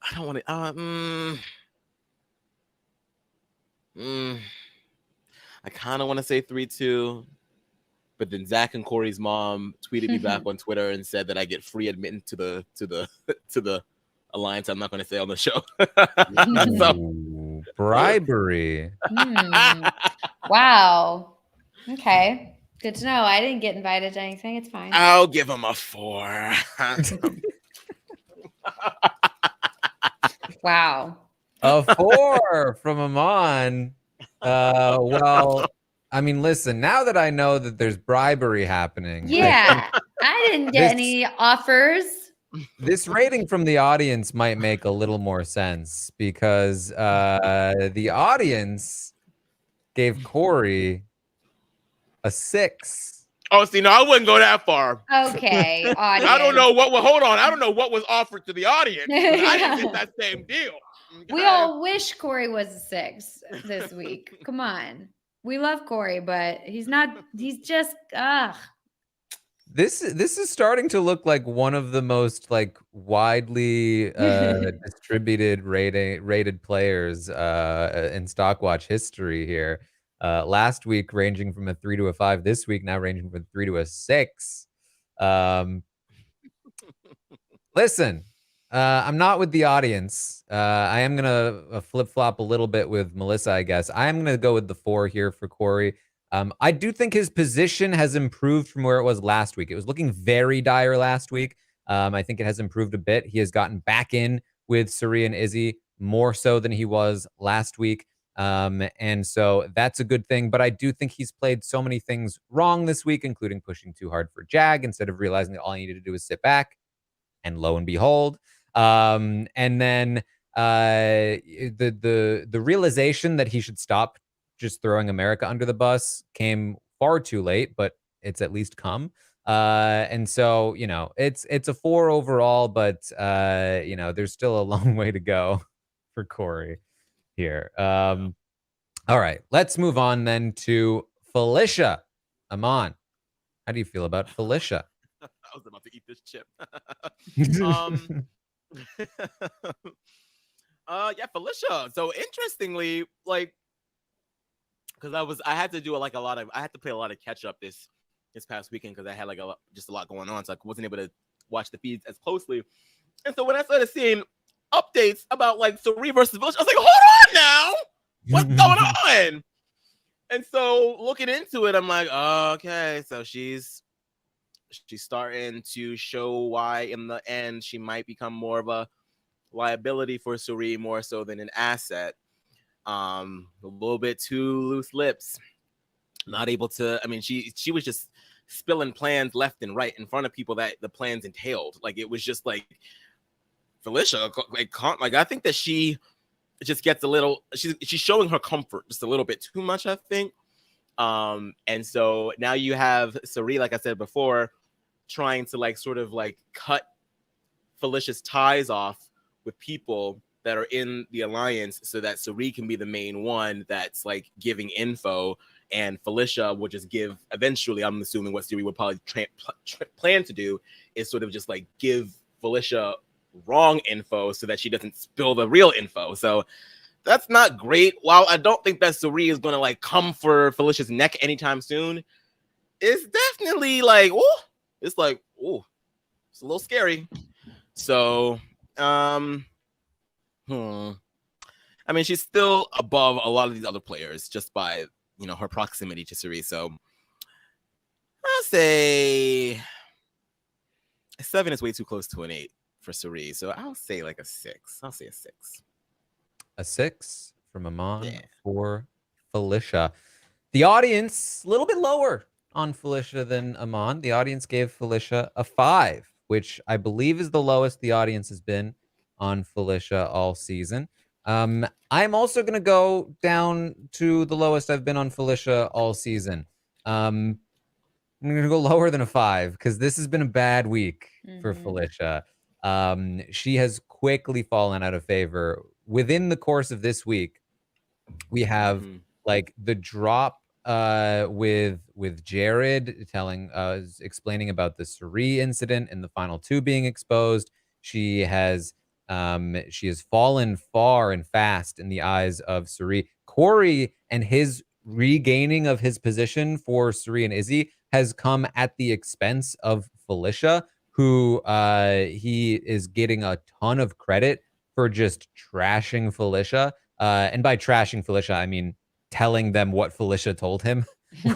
I don't want to. I kind of want to say 3-2, but then Zach and Corey's mom tweeted me back on Twitter and said that I get free admittance to the alliance. I'm not going to say on the show. So, bribery. Wow. Okay. Good to know. I didn't get invited to anything. It's fine. I'll give him a 4. Wow. A 4 from Aman. Well, I mean, listen, now that I know that there's bribery happening. Yeah. I didn't get any offers. This rating from the audience might make a little more sense because the audience gave Corey a 6. Oh, see, no, I wouldn't go that far. Okay, audience. I don't know what. Hold on, I don't know what was offered to the audience. I didn't get that same deal. Okay? We all wish Corey was a 6 this week. Come on, we love Corey, but he's not. He's just This is starting to look like one of the most like widely distributed rated players in Stockwatch history here. Last week ranging from a 3 to a 5. This week now ranging from a 3 to a 6. Listen, I'm not with the audience. I am gonna flip-flop a little bit with Melissa, I guess. I am gonna go with the 4 here for Corey. I do think his position has improved from where it was last week. It was looking very dire last week. I think it has improved a bit. He has gotten back in with Suri and Izzy more so than he was last week. And so that's a good thing. But I do think he's played so many things wrong this week, including pushing too hard for Jag instead of realizing that all he needed to do was sit back. And lo and behold, and then the realization that he should stop just throwing America under the bus came far too late, but it's at least come. And so, you know, it's a 4 overall, but you know, there's still a long way to go for Corey here. All right, let's move on then to Felicia. Aman, how do you feel about Felicia? I was about to eat this chip. Yeah, Felicia. So interestingly, like, because I had to do I had to play a lot of catch up this past weekend because I had like just a lot going on, so I wasn't able to watch the feeds as closely. And so when I started seeing updates about like Suri versus Felicia, I was like, hold on now, what's going on? And so looking into it, I'm like, oh, okay, so she's starting to show why in the end she might become more of a liability for Suri more so than an asset. A little bit too loose lips, not able to. I mean, she was just spilling plans left and right in front of people that the plans entailed. Like, it was just like Felicia, like I think that she just gets a little, she's showing her comfort just a little bit too much, I think. And so now you have Cirie, like I said before, trying to like sort of like cut Felicia's ties off with people that are in the alliance so that Cirie can be the main one that's like giving info, and Felicia will just give eventually, I'm assuming what Cirie would probably plan to do is sort of just like give Felicia wrong info so that she doesn't spill the real info. So that's not great. While I don't think that Cirie is going to like come for Felicia's neck anytime soon, it's definitely like, oh, it's like, oh, it's a little scary. So, I mean, she's still above a lot of these other players just by, you know, her proximity to Cirie. So I'll say a 7 is way too close to an 8 for Cirie. So I'll say like a 6. I'll say a 6. A 6 from Aman for Felicia. The audience, a little bit lower on Felicia than Aman. The audience gave Felicia a 5, which I believe is the lowest the audience has been on Felicia all season. I'm also going to go down to the lowest I've been on Felicia all season. I'm going to go lower than a 5 because this has been a bad week for Felicia. She has quickly fallen out of favor. Within the course of this week, we have like the drop with Jared telling explaining about the Cirie incident and the final 2 being exposed. She has fallen far and fast in the eyes of Cirie. Corey and his regaining of his position for Cirie and Izzy has come at the expense of Felicia, who he is getting a ton of credit for just trashing Felicia. And by trashing Felicia, I mean telling them what Felicia told him,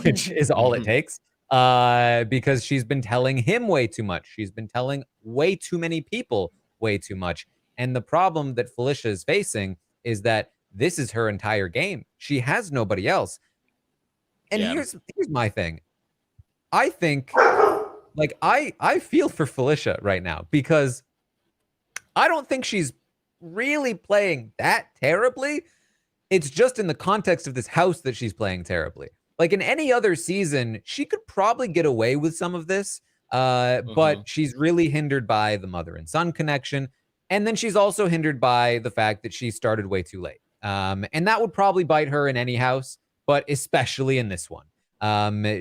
which is all it takes. Because she's been telling him way too much. She's been telling way too many people way too much. And the problem that Felicia is facing is that this is her entire game. She has nobody else. And here's my thing. I think, like, I feel for Felicia right now because I don't think she's really playing that terribly. It's just in the context of this house that she's playing terribly. Like in any other season, she could probably get away with some of this, but she's really hindered by the mother and son connection. And then she's also hindered by the fact that she started way too late. And that would probably bite her in any house, but especially in this one.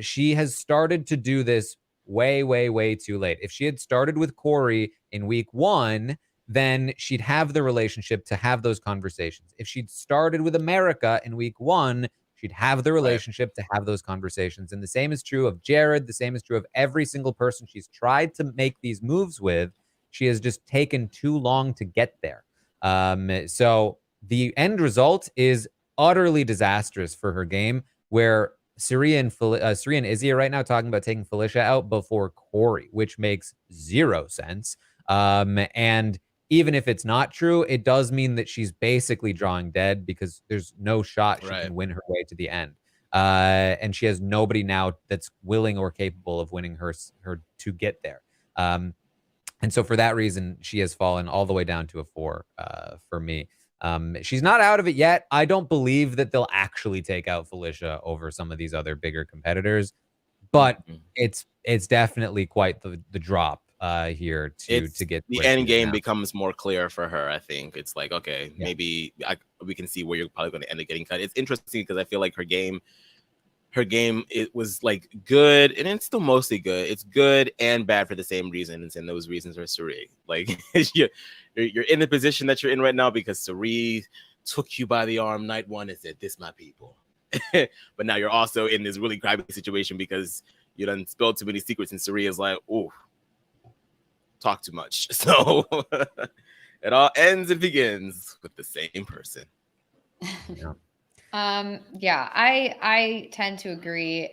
She has started to do this way, way, way too late. If she had started with Corey in week 1, then she'd have the relationship to have those conversations. If she'd started with America in week 1, she'd have the relationship to have those conversations. And the same is true of Jared. The same is true of every single person she's tried to make these moves with. She has just taken too long to get there. So the end result is utterly disastrous for her game, where Cirie and Izzy are right now talking about taking Felicia out before Corey, which makes 0 sense. And even if it's not true, it does mean that she's basically drawing dead because there's no shot she can win her way to the end. And she has nobody now that's willing or capable of winning her to get there. And so for that reason, she has fallen all the way down to a 4 for me. She's not out of it yet. I don't believe that they'll actually take out Felicia over some of these other bigger competitors, but it's definitely quite the drop here to get the end game becomes more clear for her. I think it's like, okay, maybe we can see where you're probably going to end up getting cut. It's interesting because I feel like her game, it was like good, and it's still mostly good. It's good and bad for the same reasons, and those reasons are Cirie. Like you're in the position that you're in right now because Cirie took you by the arm night 1 and said, "This my people." But now you're also in this really crappy situation because you done spilled too many secrets, and Cirie is like, "Oh, talk too much." So it all ends and begins with the same person. I tend to agree.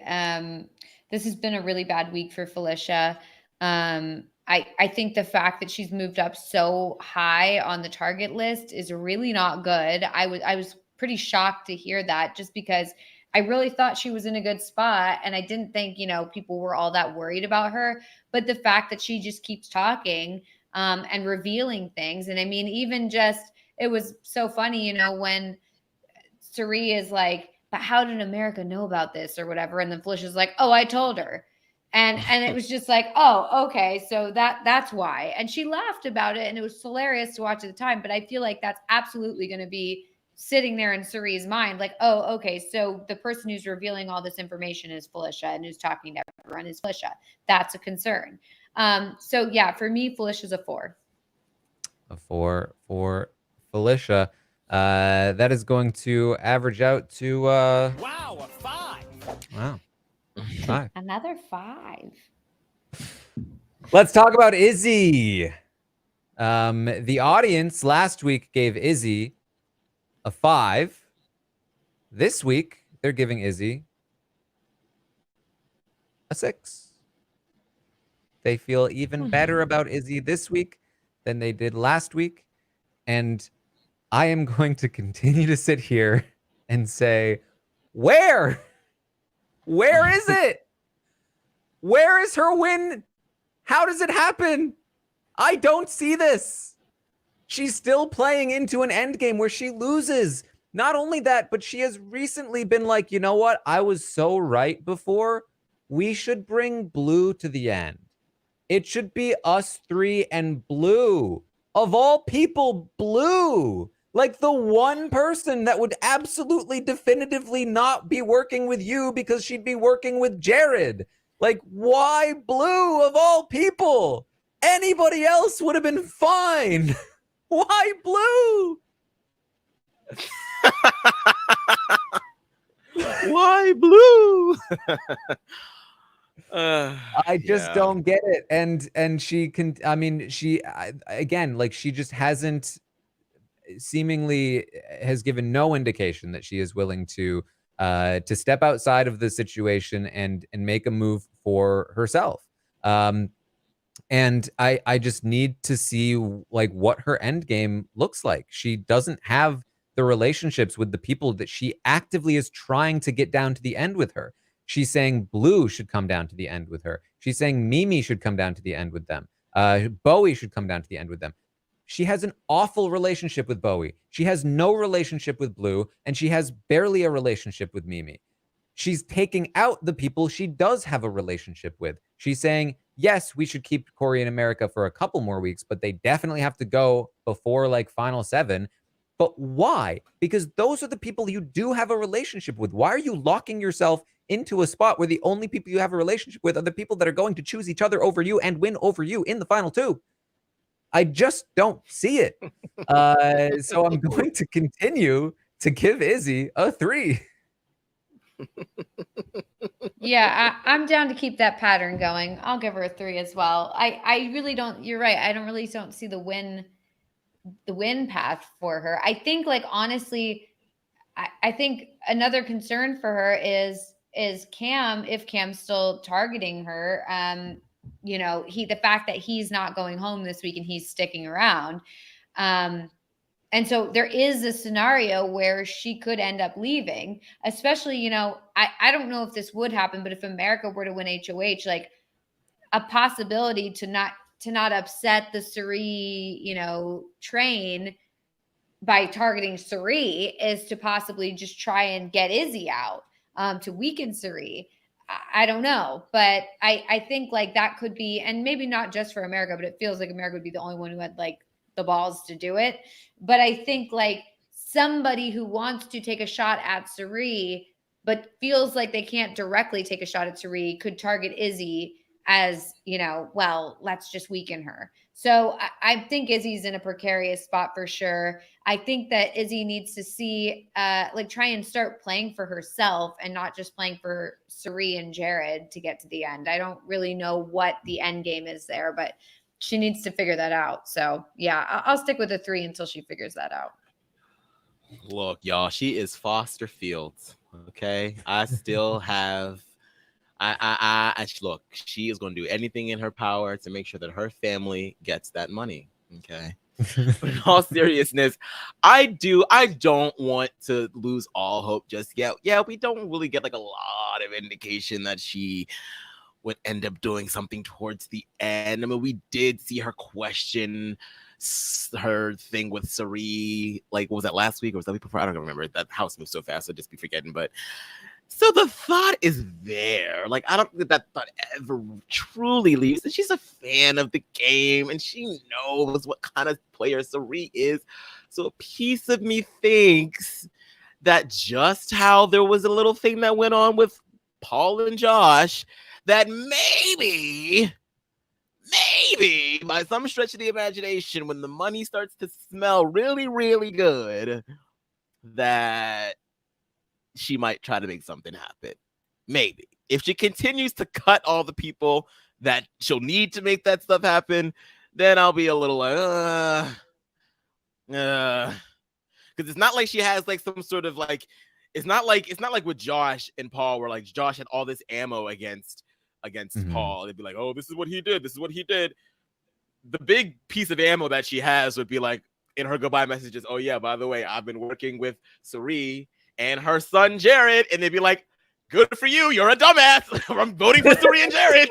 This has been a really bad week for Felicia. I think the fact that she's moved up so high on the target list is really not good. I was pretty shocked to hear that, just because I really thought she was in a good spot. And I didn't think, people were all that worried about her. But the fact that she just keeps talking and revealing things. And I mean, even just, it was so funny, when Cirie is like, but how did America know about this or whatever? And then Felicia's like, oh, I told her. And it was just like, oh, okay. So that's why. And she laughed about it and it was hilarious to watch at the time. But I feel like that's absolutely going to be sitting there in Cirie's mind. Like, oh, okay. So the person who's revealing all this information is Felicia and who's talking to everyone is Felicia. That's a concern. So yeah, for me, Felicia's a 4. A 4 for Felicia. That is going to average out to wow, a 5. Wow. 5. Another 5. Let's talk about Izzy. The audience last week gave Izzy a 5. This week, they're giving Izzy a 6. They feel even better about Izzy this week than they did last week. And I am going to continue to sit here and say, where? Where is it? Where is her win? How does it happen? I don't see this. She's still playing into an end game where she loses. Not only that, but she has recently been like, you know what? I was so right before. We should bring Blue to the end. It should be us 3 and Blue. Of all people, Blue. Like the one person that would absolutely definitively not be working with you because she'd be working with Jared. Like, why Blue of all people? Anybody else would have been fine. Why Blue? Why Blue? I just don't get it. And she can, I mean, again, like she just hasn't seemingly has given no indication that she is willing to step outside of the situation and make a move for herself. And I just need to see like what her end game looks like. She doesn't have the relationships with the people that she actively is trying to get down to the end with her. She's saying Blue should come down to the end with her. She's saying Mimi should come down to the end with them. Bowie should come down to the end with them. She has an awful relationship with Bowie. She has no relationship with Blue, and she has barely a relationship with Mimi. She's taking out the people she does have a relationship with. She's saying, yes, we should keep Corey in America for a couple more weeks, but they definitely have to go before like Final 7. But why? Because those are the people you do have a relationship with. Why are you locking yourself into a spot where the only people you have a relationship with are the people that are going to choose each other over you and win over you in the Final 2? I just don't see it. So I'm going to continue to give Izzy a 3. Yeah, I'm down to keep that pattern going. I'll give her a 3 as well. I really don't, you're right. I don't see the win path for her. I think like, honestly, I think another concern for her is Cam, if Cam's still targeting her, the fact that he's not going home this week and he's sticking around. And so there is a scenario where she could end up leaving, especially, I don't know if this would happen, but if America were to win HOH, like a possibility to not upset the Cirie, train by targeting Cirie is to possibly just try and get Izzy out, to weaken Cirie. I don't know, but I think like that could be, and maybe not just for America, but it feels like America would be the only one who had like the balls to do it. But I think like somebody who wants to take a shot at Cirie, but feels like they can't directly take a shot at Cirie, could target Izzy as, well, let's just weaken her. So I think Izzy's in a precarious spot for sure. I think that Izzy needs to see, try and start playing for herself and not just playing for Cirie and Jared to get to the end. I don't really know what the end game is there, but she needs to figure that out. So yeah, I'll stick with a 3 until she figures that out. Look, y'all, she is Foster Fields. Okay. I still have, look, she is going to do anything in her power to make sure that her family gets that money. Okay. But in all seriousness, I don't want to lose all hope just yet. Yeah, we don't really get like a lot of indication that she would end up doing something towards the end. I mean, we did see her question her thing with Sari, like, what was that, last week or was that week before? I don't remember. That house moves so fast, I'd just be forgetting. But so the thought is there. Like, I don't think that thought ever truly leaves. And she's a fan of the game, and she knows what kind of player Sari is. So a piece of me thinks that just how there was a little thing that went on with Paul and Josh, that maybe by some stretch of the imagination, when the money starts to smell really, really good, that she might try to make something happen. Maybe. If she continues to cut all the people that she'll need to make that stuff happen, then I'll be a little like, because it's not like she has like some sort of like, it's not like with Josh and Paul, where like Josh had all this ammo against Paul. They'd be like, oh, this is what he did. This is what he did. The big piece of ammo that she has would be like in her goodbye messages. Oh yeah, by the way, I've been working with Sari and her son Jared, and they'd be like, good for you, you're a dumbass. I'm voting for Sari and Jared.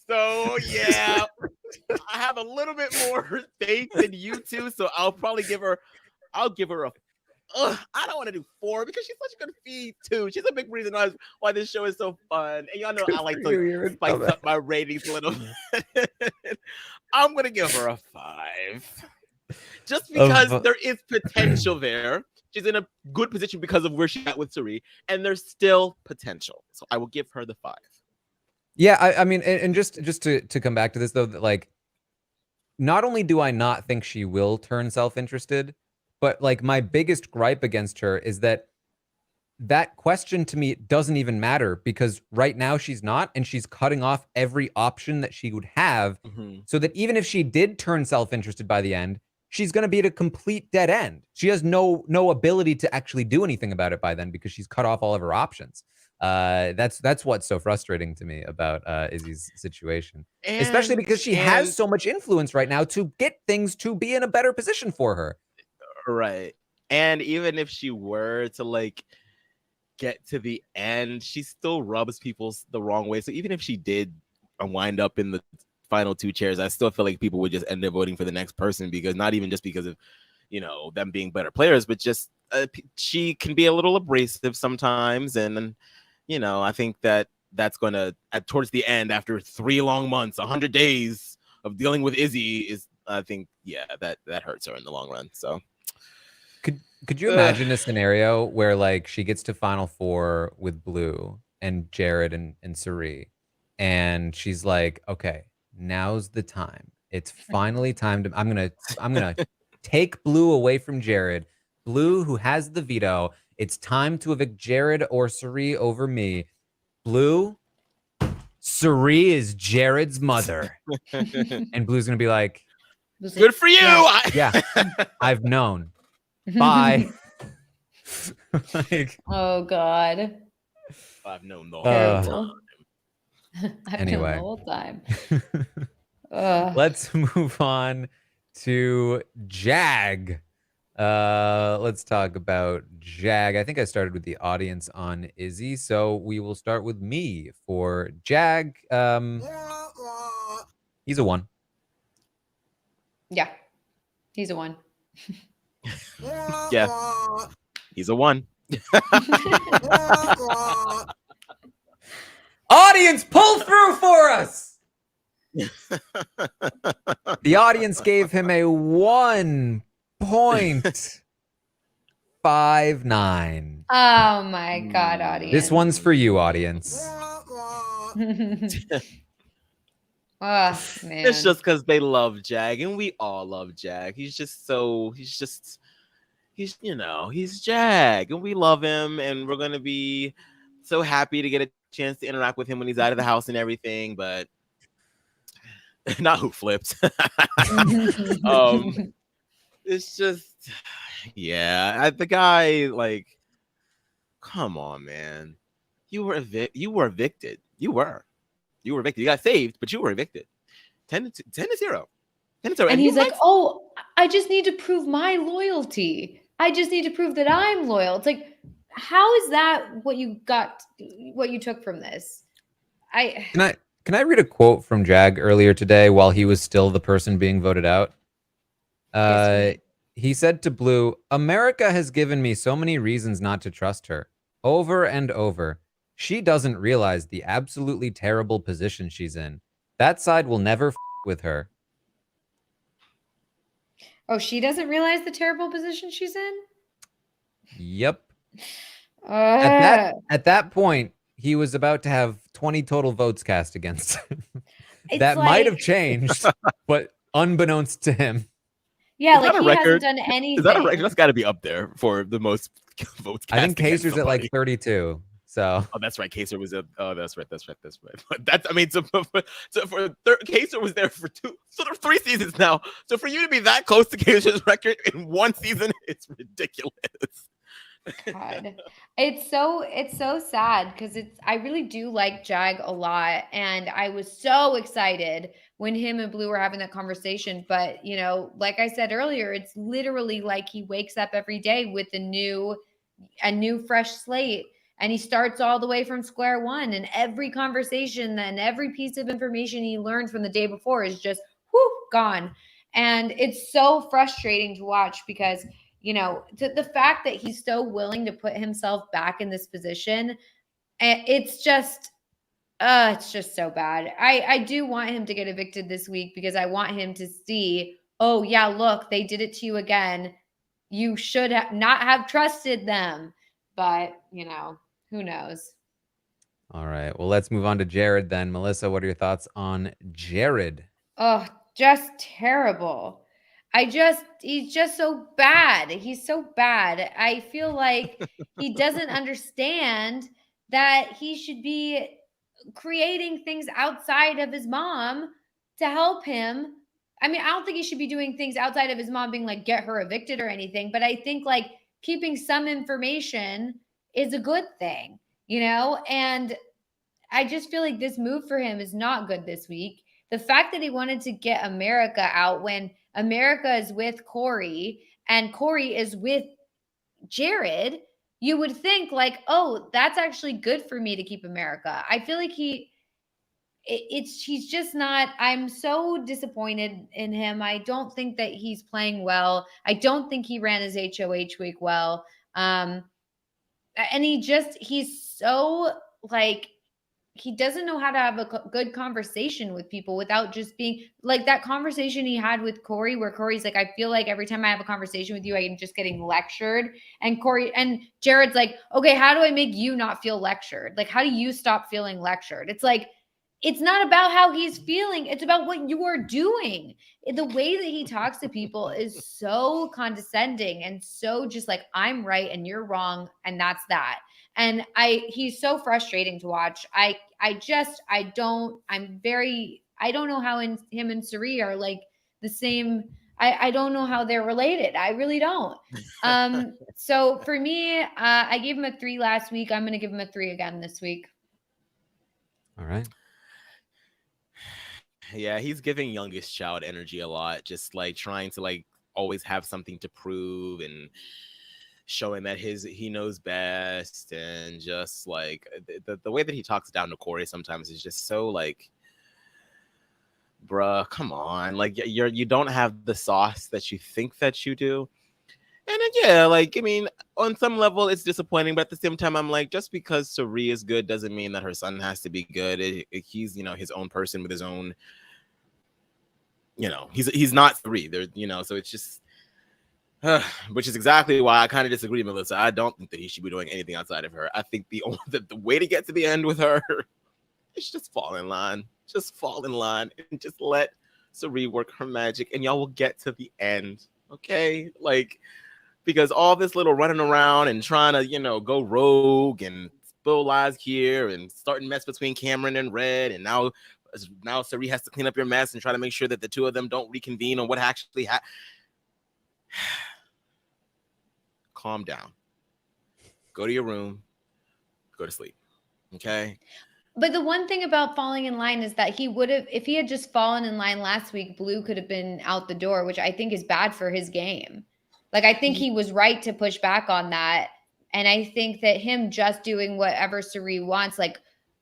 So yeah, I have a little bit more faith in you two, so I'll give her a I don't want to do 4 because she's such a good feed too. She's a big reason why this show is so fun. And y'all know I like to spice up my ratings a little bit. I'm gonna give her a 5. Just because there is potential there. She's in a good position because of where she's at with Sari, and there's still potential. So I will give her the 5. Yeah, I mean, and just to come back to this though, that like, not only do I not think she will turn self-interested, but like my biggest gripe against her is that question to me doesn't even matter, because right now she's not, and she's cutting off every option that she would have, so that even if she did turn self-interested by the end, she's going to be at a complete dead end. She has no ability to actually do anything about it by then, because she's cut off all of her options. That's what's so frustrating to me about Izzy's situation, especially because she has so much influence right now to get things to be in a better position for her. Right. And even if she were to like get to the end, she still rubs people the wrong way. So even if she did wind up in the final 2 chairs, I still feel like people would just end up voting for the next person, because not even just because of, you know, them being better players, but just she can be a little abrasive sometimes. And, you know, I think that's going to, towards the end, after 3 long months, 100 days of dealing with Izzy, is, I think, yeah, that hurts her in the long run. So could you imagine a scenario where like she gets to Final 4 with Blue and Jared and Sari, and she's like, okay, now's the time. It's finally time to, I'm gonna take Blue away from Jared. Blue, who has the veto. It's time to evict Jared or Sari over me. Blue, Sari is Jared's mother. And Blue's gonna be like, good for you. Yeah, I've known. Bye. Like, oh God. I've known the whole time. Anyway. Known the whole time. Let's move on to Jag. Let's talk about Jag. I think I started with the audience on Izzy, so we will start with me for Jag. He's a 1. Yeah, he's a 1. Yeah, he's a 1. Audience, pull through for us. The audience gave him a 1.59. Oh my God, audience. This one's for you, audience. Oh, man. It's just because they love Jag, and we all love Jag. He's you know, he's Jag, and we love him, and we're gonna be so happy to get a chance to interact with him when he's out of the house and everything. But not who flipped. It's just, yeah, the guy, like, come on, man. You were evicted. You were evicted. You got saved, but you were evicted. 10-0. And he's like, oh, I just need to prove my loyalty. I just need to prove that I'm loyal. It's like, how is that what you took from this? Can I read a quote from Jag earlier today while he was still the person being voted out? Yes, he said to Blue, America has given me so many reasons not to trust her. Over and over. She doesn't realize the absolutely terrible position she's in. That side will never with her. Oh, she doesn't realize the terrible position she's in? Yep. At that point, he was about to have 20 total votes cast against him. That might have changed, but unbeknownst to him. Yeah, like he hasn't done anything. Is that a record? That's got to be up there for the most votes cast. I think Kaser's at like 32. So. Oh, that's right. Kaser was at. Oh, that's right. But that's. I mean, Kaser was there for 3 seasons now. So for you to be that close to Kaser's record in 1 season, it's ridiculous. God, it's so sad because I really do like Jag a lot, and I was so excited when him and Blue were having that conversation. But you know, like I said earlier, it's literally like he wakes up every day with a new fresh slate, and he starts all the way from square one. And every conversation and every piece of information he learned from the day before is just gone, and it's so frustrating to watch because. You know, the fact that he's so willing to put himself back in this position, it's just so bad. I do want him to get evicted this week because I want him to see, oh yeah, look, they did it to you again. You should not have trusted them. But, you know, who knows? All right. Well, let's move on to Jared then. Melissa, what are your thoughts on Jared? Oh, just terrible. He's just so bad. He's so bad. I feel like he doesn't understand that he should be creating things outside of his mom to help him. I mean, I don't think he should be doing things outside of his mom being like, get her evicted or anything. But I think like keeping some information is a good thing, you know? And I just feel like this move for him is not good this week. The fact that he wanted to get America out when America is with Corey and Corey is with Jared, you would think like, oh, that's actually good for me to keep America. I feel like he's just not. I'm so disappointed in him. I don't think that he's playing well. I don't think he ran his HOH week well. And he's so like, he doesn't know how to have a good conversation with people without just being like that conversation he had with Corey, where Corey's like, I feel like every time I have a conversation with you, I am just getting lectured. And Jared's like, okay, how do I make you not feel lectured? Like, how do you stop feeling lectured? It's like, it's not about how he's feeling. It's about what you are doing. The way that he talks to people is so condescending and so just like, I'm right and you're wrong. And that's that. And he's so frustrating to watch. I don't know how him and Suri are like the same. I don't know how they're related. I really don't. So for me, I gave him a 3 last week. I'm going to give him a 3 again this week. All right. Yeah, he's giving youngest child energy a lot, just like trying to like always have something to prove and showing that he knows best, and just like the way that he talks down to Corey sometimes is just so like, bruh, come on, like you don't have the sauce that you think that you do. And yeah, like, I mean, on some level it's disappointing, but at the same time I'm like, just because Suri is good doesn't mean that her son has to be good. He's, you know, his own person with his own, you know, he's not Suri there, you know, so it's just which is exactly why I kind of disagree, Melissa. I don't think that he should be doing anything outside of her. I think the way to get to the end with her is just fall in line. Just fall in line and just let Suri work her magic, and y'all will get to the end, okay? Like, because all this little running around and trying to, you know, go rogue and spill lies here and starting mess between Cameron and Red, and now Suri has to clean up your mess and try to make sure that the two of them don't reconvene on what actually happened. Calm down. Go to your room. Go to sleep. Okay? But the one thing about falling in line is that he would have, if he had just fallen in line last week, Blue could have been out the door, which I think is bad for his game. Like, I think he was right to push back on that. And I think that him just doing whatever Cirie wants, like,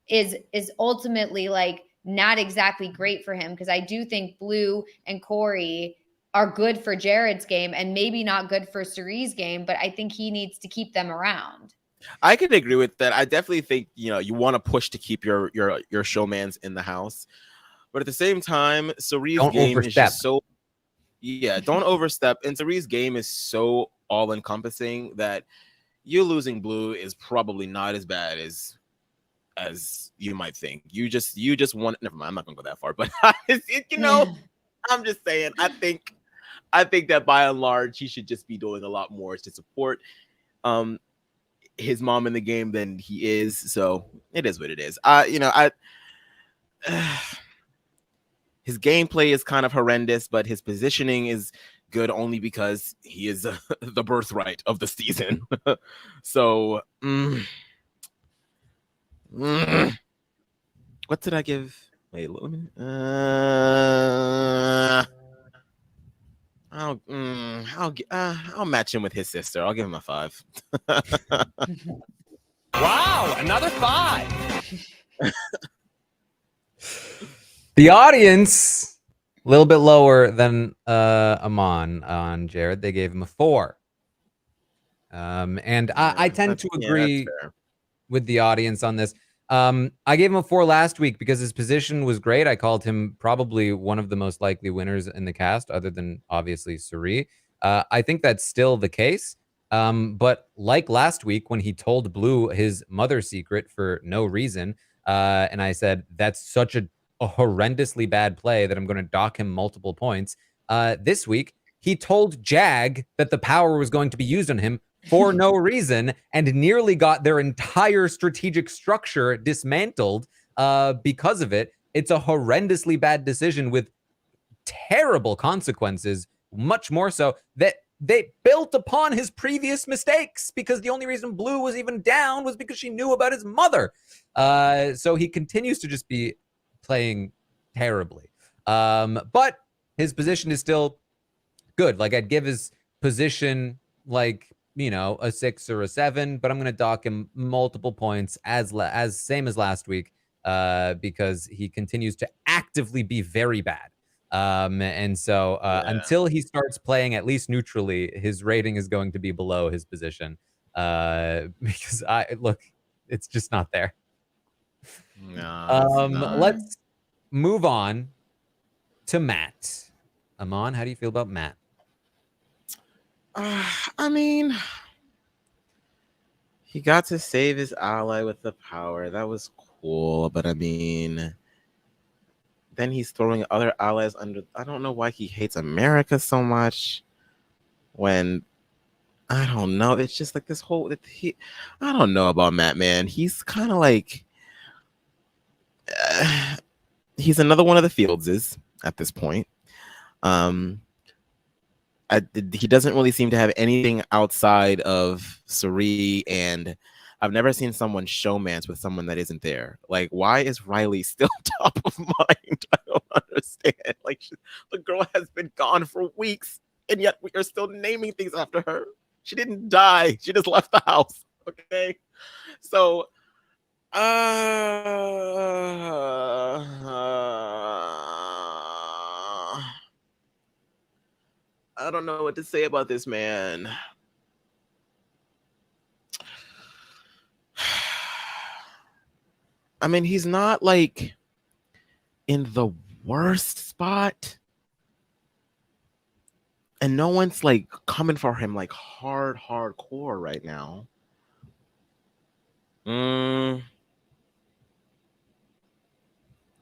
is ultimately like not exactly great for him. Because I do think Blue and Corey are good for Jared's game and maybe not good for Cirie's game, but I think he needs to keep them around. I could agree with that. I definitely think, you know, you want to push to keep your showmans in the house, but at the same time, Cirie's game is just so, don't overstep. And Cirie's game is so all encompassing that you losing Blue is probably not as bad as you might think. You just want. Never mind. I'm not gonna go that far, but you know, I'm just saying. I think that by and large, he should just be doing a lot more to support his mom in the game than he is. So it is what it is. His gameplay is kind of horrendous, but his positioning is good only because he is the birthright of the season. So what did I give? Wait, let me. I'll match him with his sister. I'll give him a 5. Wow, another 5. The audience, a little bit lower than Aman on Jared. They gave him a 4. And I tend to agree with the audience on this. I gave him a 4 last week because his position was great. I called him probably one of the most likely winners in the cast, other than obviously Cirie. I think that's still the case. But like last week when he told Blue his mother secret for no reason, and I said, that's such a horrendously bad play that I'm going to dock him multiple points. This week, he told Jag that the power was going to be used on him for no reason and nearly got their entire strategic structure dismantled because of it. It's a horrendously bad decision with terrible consequences, much more so that they built upon his previous mistakes because the only reason Blue was even down was because she knew about his mother. So he continues to just be playing terribly. But his position is still good. Like, I'd give his position like, you know, a 6 or a 7, but I'm going to dock him multiple points as same as last week because he continues to actively be very bad. And so until he starts playing at least neutrally, his rating is going to be below his position because it's just not there. No, let's move on to Matt. Aman, how do you feel about Matt? I mean, he got to save his ally with the power. That was cool, but I mean, then he's throwing other allies under. I don't know why he hates America so much. When I don't know, it's just like this whole. I don't know about Matt, man. He's kind of like. He's another one of the Fieldses at this point. He doesn't really seem to have anything outside of Cirie, and I've never seen someone showmance with someone that isn't there. Like, why is Riley still top of mind? I don't understand. Like, the girl has been gone for weeks, and yet we are still naming things after her. She didn't die. She just left the house. Okay, so I don't know what to say about this man. I mean, he's not like in the worst spot. And no one's like coming for him like hardcore right now.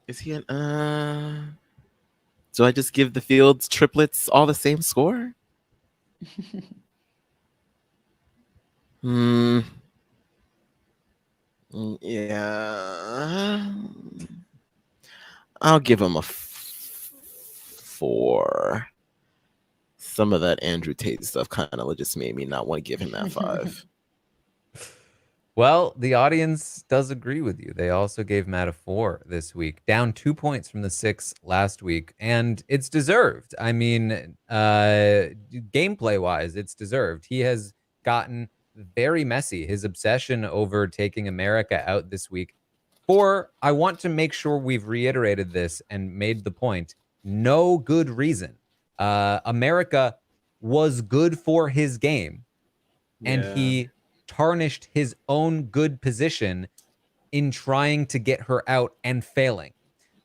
Is he an do I just give the Fields triplets all the same score? Yeah. I'll give him a 4. Some of that Andrew Tate stuff kind of just made me not want to give him that 5. Well, the audience does agree with you. They also gave Matt a 4 this week, down 2 points from the 6 last week, and it's deserved. I mean, gameplay-wise, it's deserved. He has gotten very messy. His obsession over taking America out this week. I want to make sure we've reiterated this and made the point, no good reason. America was good for his game, and he tarnished his own good position in trying to get her out and failing.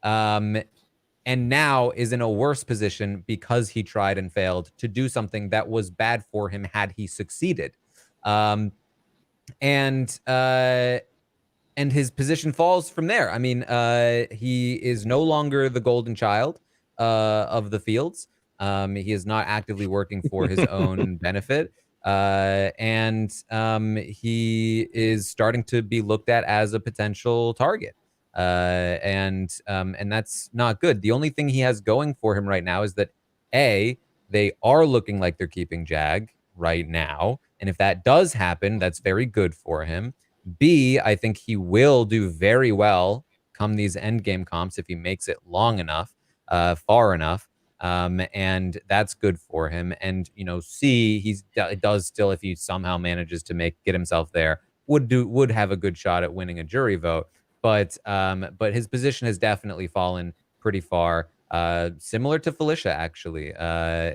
And now is in a worse position because he tried and failed to do something that was bad for him had he succeeded. And his position falls from there. I mean, he is no longer the golden child of the fields. He is not actively working for his own benefit. And he is starting to be looked at as a potential target. And that's not good. The only thing he has going for him right now is that A, they are looking like they're keeping Jag right now. And if that does happen, that's very good for him. B, I think he will do very well come these endgame comps if he makes it long enough, far enough. And that's good for him. And, you know, C, he does still, if he somehow manages to get himself there, would have a good shot at winning a jury vote. But his position has definitely fallen pretty far, similar to Felicia, actually,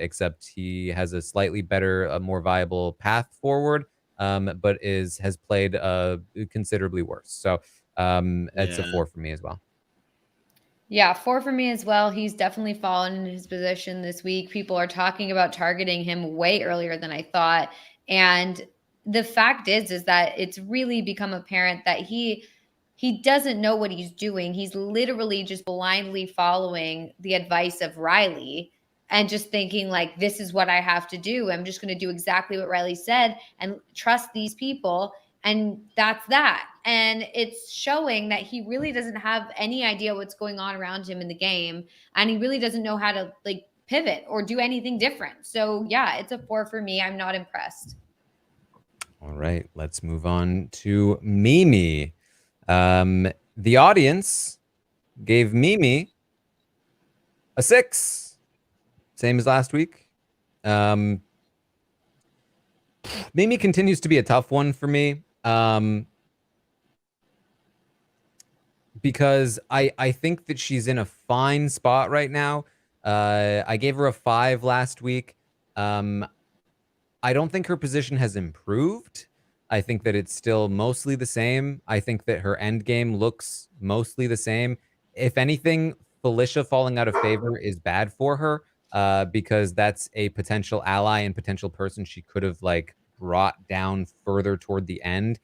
except he has a slightly better, a more viable path forward, but has played considerably worse. So it's a 4 for me as well. Yeah, 4 for me as well. He's definitely fallen in his position this week. People are talking about targeting him way earlier than I thought. And the fact is that it's really become apparent that he doesn't know what he's doing. He's literally just blindly following the advice of Riley and just thinking like, this is what I have to do. I'm just going to do exactly what Riley said and trust these people. And that's that. And it's showing that he really doesn't have any idea what's going on around him in the game. And he really doesn't know how to like pivot or do anything different. So yeah, it's a 4 for me. I'm not impressed. All right, let's move on to Mimi. The audience gave Mimi a 6, same as last week. Mimi continues to be a tough one for me, because I think that she's in a fine spot right now. I gave her a 5 last week. I don't think her position has improved. I think that it's still mostly the same. I think that her end game looks mostly the same. If anything, Felicia falling out of favor is bad for her, because that's a potential ally and potential person she could have like brought down further toward the end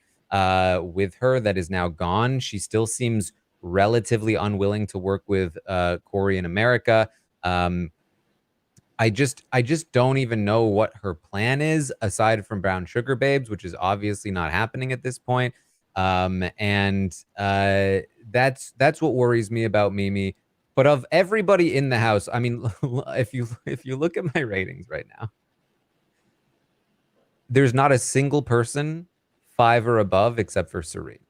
with her that is now gone. She still seems relatively unwilling to work with Corey in America. I just don't even know what her plan is aside from Brown Sugar Babes, which is obviously not happening at this point. And that's what worries me about Mimi. But of everybody in the house, I mean, if you look at my ratings right now, there's not a single person 5 or above except for Suri.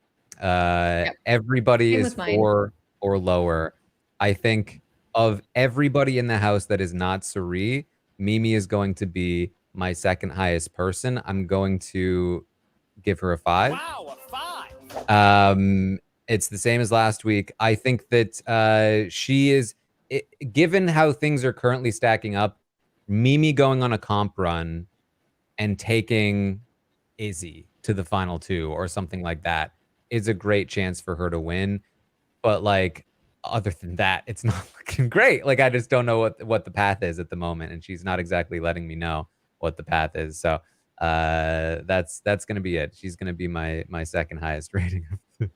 Everybody is 4 or lower. I think of everybody in the house that is not Suri, Mimi is going to be my second highest person. I'm going to give her a 5. Wow, a 5. It's the same as last week. I think that she is, given how things are currently stacking up, Mimi going on a comp run and taking Izzy to the final 2 or something like that is a great chance for her to win. But like, other than that, it's not looking great. Like, I just don't know what the path is at the moment, and she's not exactly letting me know what the path is. So that's going to be it. She's going to be my second highest rating of the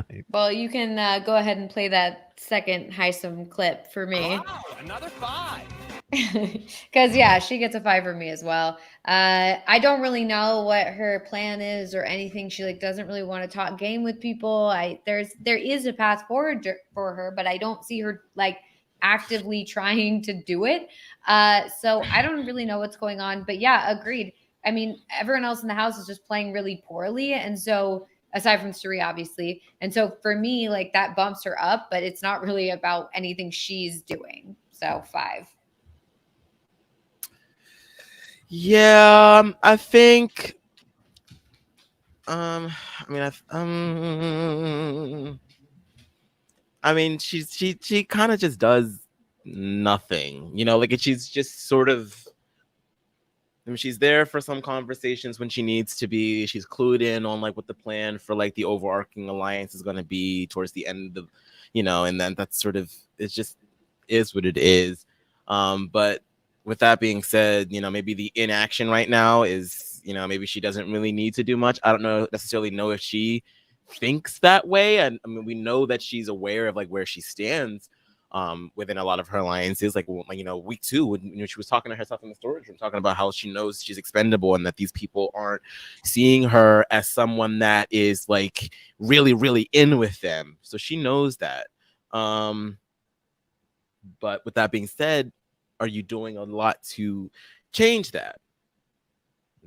night. Well, you can go ahead and play that second Heisem clip for me. Wow, another 5. Because yeah, she gets a 5 for me as well. I don't really know what her plan is or anything. She like doesn't really want to talk game with people. There is a path forward for her, but I don't see her like actively trying to do it. So I don't really know what's going on. But yeah, agreed. I mean, everyone else in the house is just playing really poorly, and so aside from Suri, obviously. And so for me, like that bumps her up, but it's not really about anything she's doing. So 5. Yeah, I think. I mean, she kind of just does nothing, you know, like she's just sort of. I mean, she's there for some conversations when she needs to be. She's clued in on like what the plan for like the overarching alliance is going to be towards the end of, you know, and then that's sort of, it's just is what it is. But with that being said, you know, maybe the inaction right now is, you know, maybe she doesn't really need to do much. I don't necessarily know if she thinks that way. And I mean, we know that she's aware of like where she stands within a lot of her alliances, like, you know, week 2 when she was talking to herself in the storage room, talking about how she knows she's expendable and that these people aren't seeing her as someone that is like really, really in with them. So she knows that. But with that being said, are you doing a lot to change that?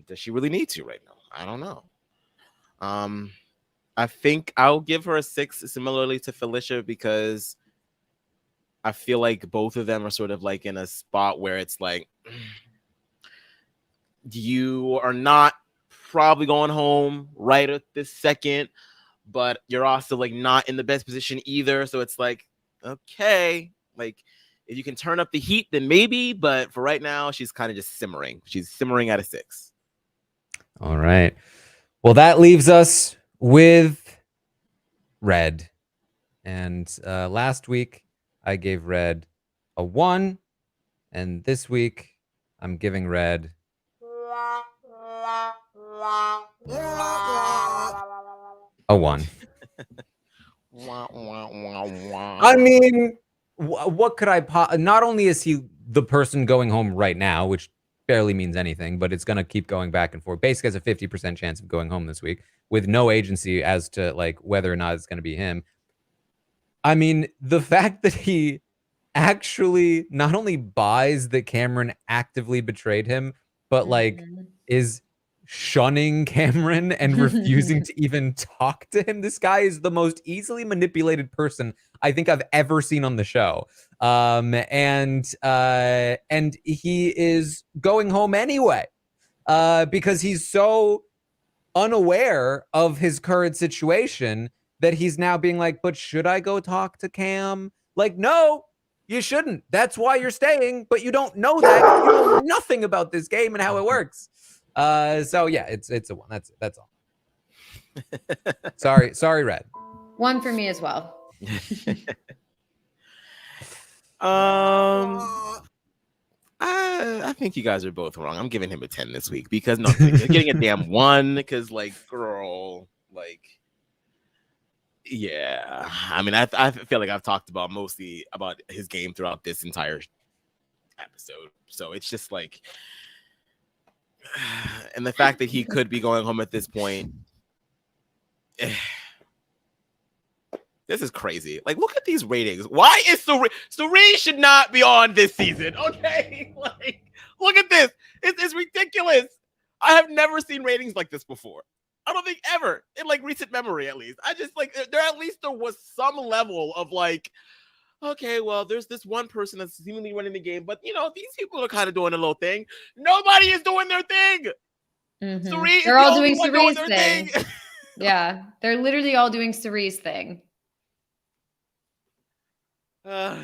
Does she really need to right now? I don't know. I think I'll give her a 6, similarly to Felicia, because I feel like both of them are sort of like in a spot where it's like, you are not probably going home right at this second, but you're also like not in the best position either. So it's like, okay, like if you can turn up the heat, then maybe, but for right now, she's kind of just simmering. She's simmering at a 6. All right. Well, that leaves us with Red. And last week, I gave Red a 1. And this week, I'm giving Red a 1. I mean, what could I not only is he the person going home right now, which barely means anything, but it's going to keep going back and forth. Basically has a 50% chance of going home this week with no agency as to like whether or not it's going to be him. I mean, the fact that he actually not only buys that Cameron actively betrayed him, but like is shunning Cameron and refusing to even talk to him. This guy is the most easily manipulated person I think I've ever seen on the show. And he is going home anyway, because he's so unaware of his current situation that he's now being like, but should I go talk to Cam? Like, no, you shouldn't. That's why you're staying, but you don't know that. You know nothing about this game and how it works. So yeah, it's a 1. That's all. Sorry, Red. 1 for me as well. I think you guys are both wrong. I'm giving him a 10 this week because no, you're getting a damn 1 because like, girl, like, yeah. I mean, I feel like I've talked about mostly about his game throughout this entire episode. So it's just like, and the fact that he could be going home at this point, this is crazy. Like, look at these ratings. Why is Suri should not be on this season? Okay, like, look at this. It's ridiculous. I have never seen ratings like this before. I don't think ever in like recent memory, at least. I just like there was some level of like, okay, well, there's this one person that's seemingly running the game, but you know, these people are kind of doing a little thing. Nobody is doing their thing. Suri They're all doing Suri's thing. Yeah, they're literally all doing Suri's thing. Yeah.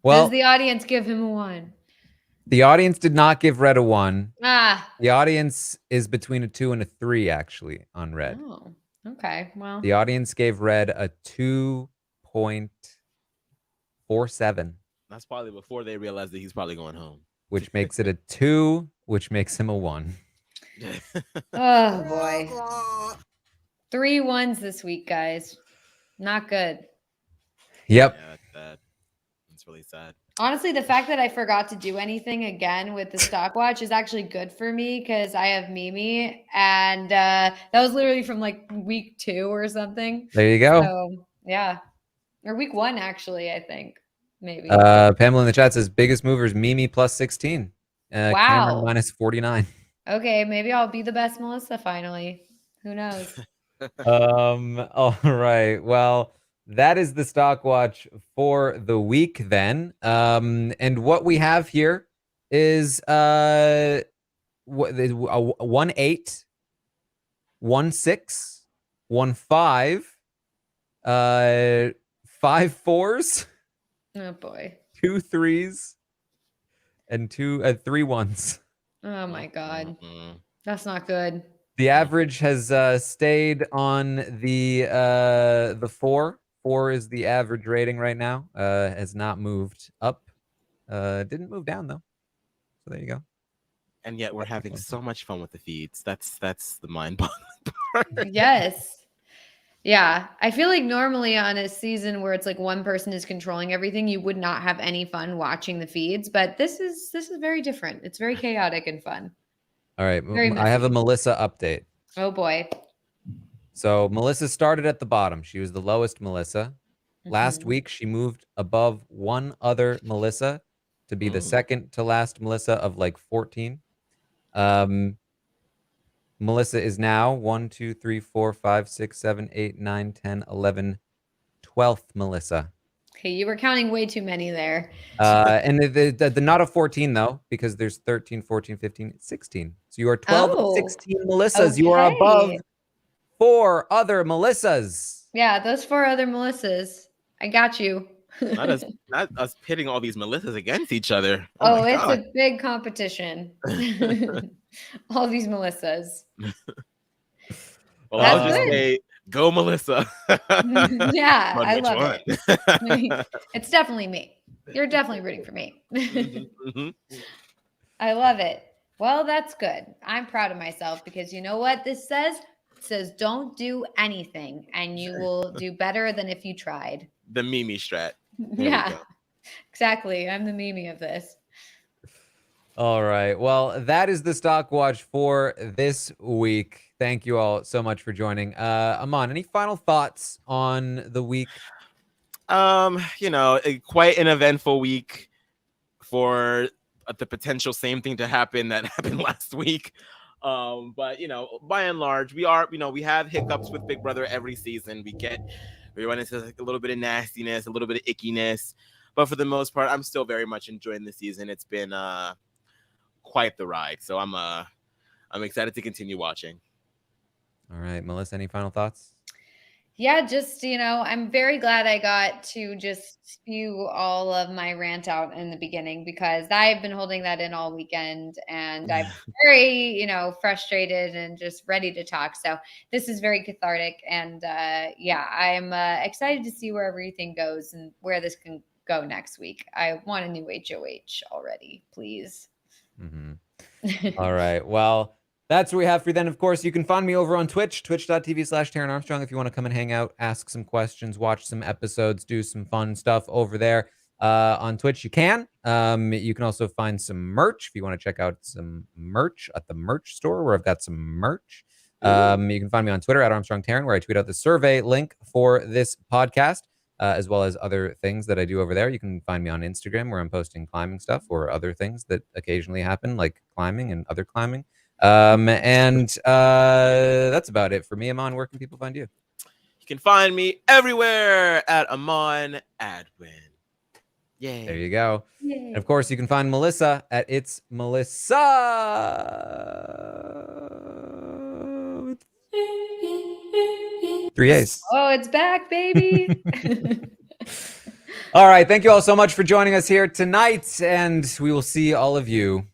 Well, does the audience give him a 1? The audience did not give Red a 1. Ah. The audience is between a 2 and a 3 actually on Red. Oh, okay. Well, the audience gave Red a 2.47. That's probably before they realized that he's probably going home. Which makes it a 2, which makes him a 1. Oh boy. 3 1s this week, guys. Not good. Yep. Yeah, that's bad. It's really sad. Honestly, the fact that I forgot to do anything again with the Stockwatch is actually good for me because I have Mimi, and that was literally from like week 2 or something. There you go. So yeah, or week 1 actually, I think maybe. Pamela in the chat says biggest movers Mimi plus 16. Wow. Cameron minus 49. Okay, maybe I'll be the best Melissa finally. Who knows? All right. Well, that is the Stockwatch for the week then. And what we have here is 1-8, 1-6, 1-5, 5 4s, Oh boy. 2 3s, and 3 1s. Oh my god. Mhm. That's not good. The average has stayed on the 4. 4 is the average rating right now. Has not moved up. Didn't move down though. So there you go. And yet we're having so much fun with the feeds. That's the mind-boggling part. Yes. Yeah. I feel like normally on a season where it's like one person is controlling everything, you would not have any fun watching the feeds, but this is very different. It's very chaotic and fun. All right. Very I have a messy. Melissa update. Oh boy. So Melissa started at the bottom. She was the lowest Melissa. Last Mhm. week, she moved above one other Melissa to be the second to last Melissa of like 14. Melissa is now 1, 2, 3, 4, 5, 6, 7, 8, 9, 10, 11, 12th Melissa. Okay, you were counting way too many there. And the not of 14 though, because there's 13, 14, 15, 16. So you are 12 of Oh, 16 Melissas. You are above okay. 4 other Melissas. Yeah, those 4 other Melissas. I got you. Not us pitting all these Melissas against each other. Oh, my it's God. a big competition. All these Melissas. Well, That's I'll just good. say, go Melissa. Yeah, But I which love one? it. It's definitely me. You're definitely rooting for me. Mhm. I love it. Well, that's good. I'm proud of myself because you know what this says? It says don't do anything and you will do better than if you tried. The Mimi strat. There we Yeah, go. exactly. I'm the Mimi of this. All right. Well, that is the Stockwatch for this week. Thank you all so much for joining. Aman, any final thoughts on the week? Quite an eventful week for the potential same thing to happen that happened last week. But by and large, we have hiccups with Big Brother every season. We run into like a little bit of nastiness, a little bit of ickiness, but for the most part, I'm still very much enjoying the season. It's been quite the ride, so I'm excited to continue watching. All right, Melissa, any final thoughts? Yeah, just, I'm very glad I got to just spew all of my rant out in the beginning because I've been holding that in all weekend and I'm very, frustrated and just ready to talk. So this is very cathartic. And yeah, I'm excited to see where everything goes and where this can go next week. I want a new HOH already, please. All right. Well, that's what we have for you then. Of course, you can find me over on Twitch, twitch.tv/Taran Armstrong. If you want to come and hang out, ask some questions, watch some episodes, do some fun stuff over there on Twitch, you can. You can also find some merch if you want to check out some merch at the merch store where I've got some merch. You can find me on Twitter at Armstrong Taran, where I tweet out the survey link for this podcast, as well as other things that I do over there. You can find me on Instagram, where I'm posting climbing stuff or other things that occasionally happen, like climbing and other climbing. That's about it for me. Aman, where can people find you? You can find me everywhere at Aman Adwin. Yay. There you go. Yay. And of course, you can find Melissa at It's Melissa. With 3 A's. Oh, it's back, baby. All right. Thank you all so much for joining us here tonight, and we will see all of you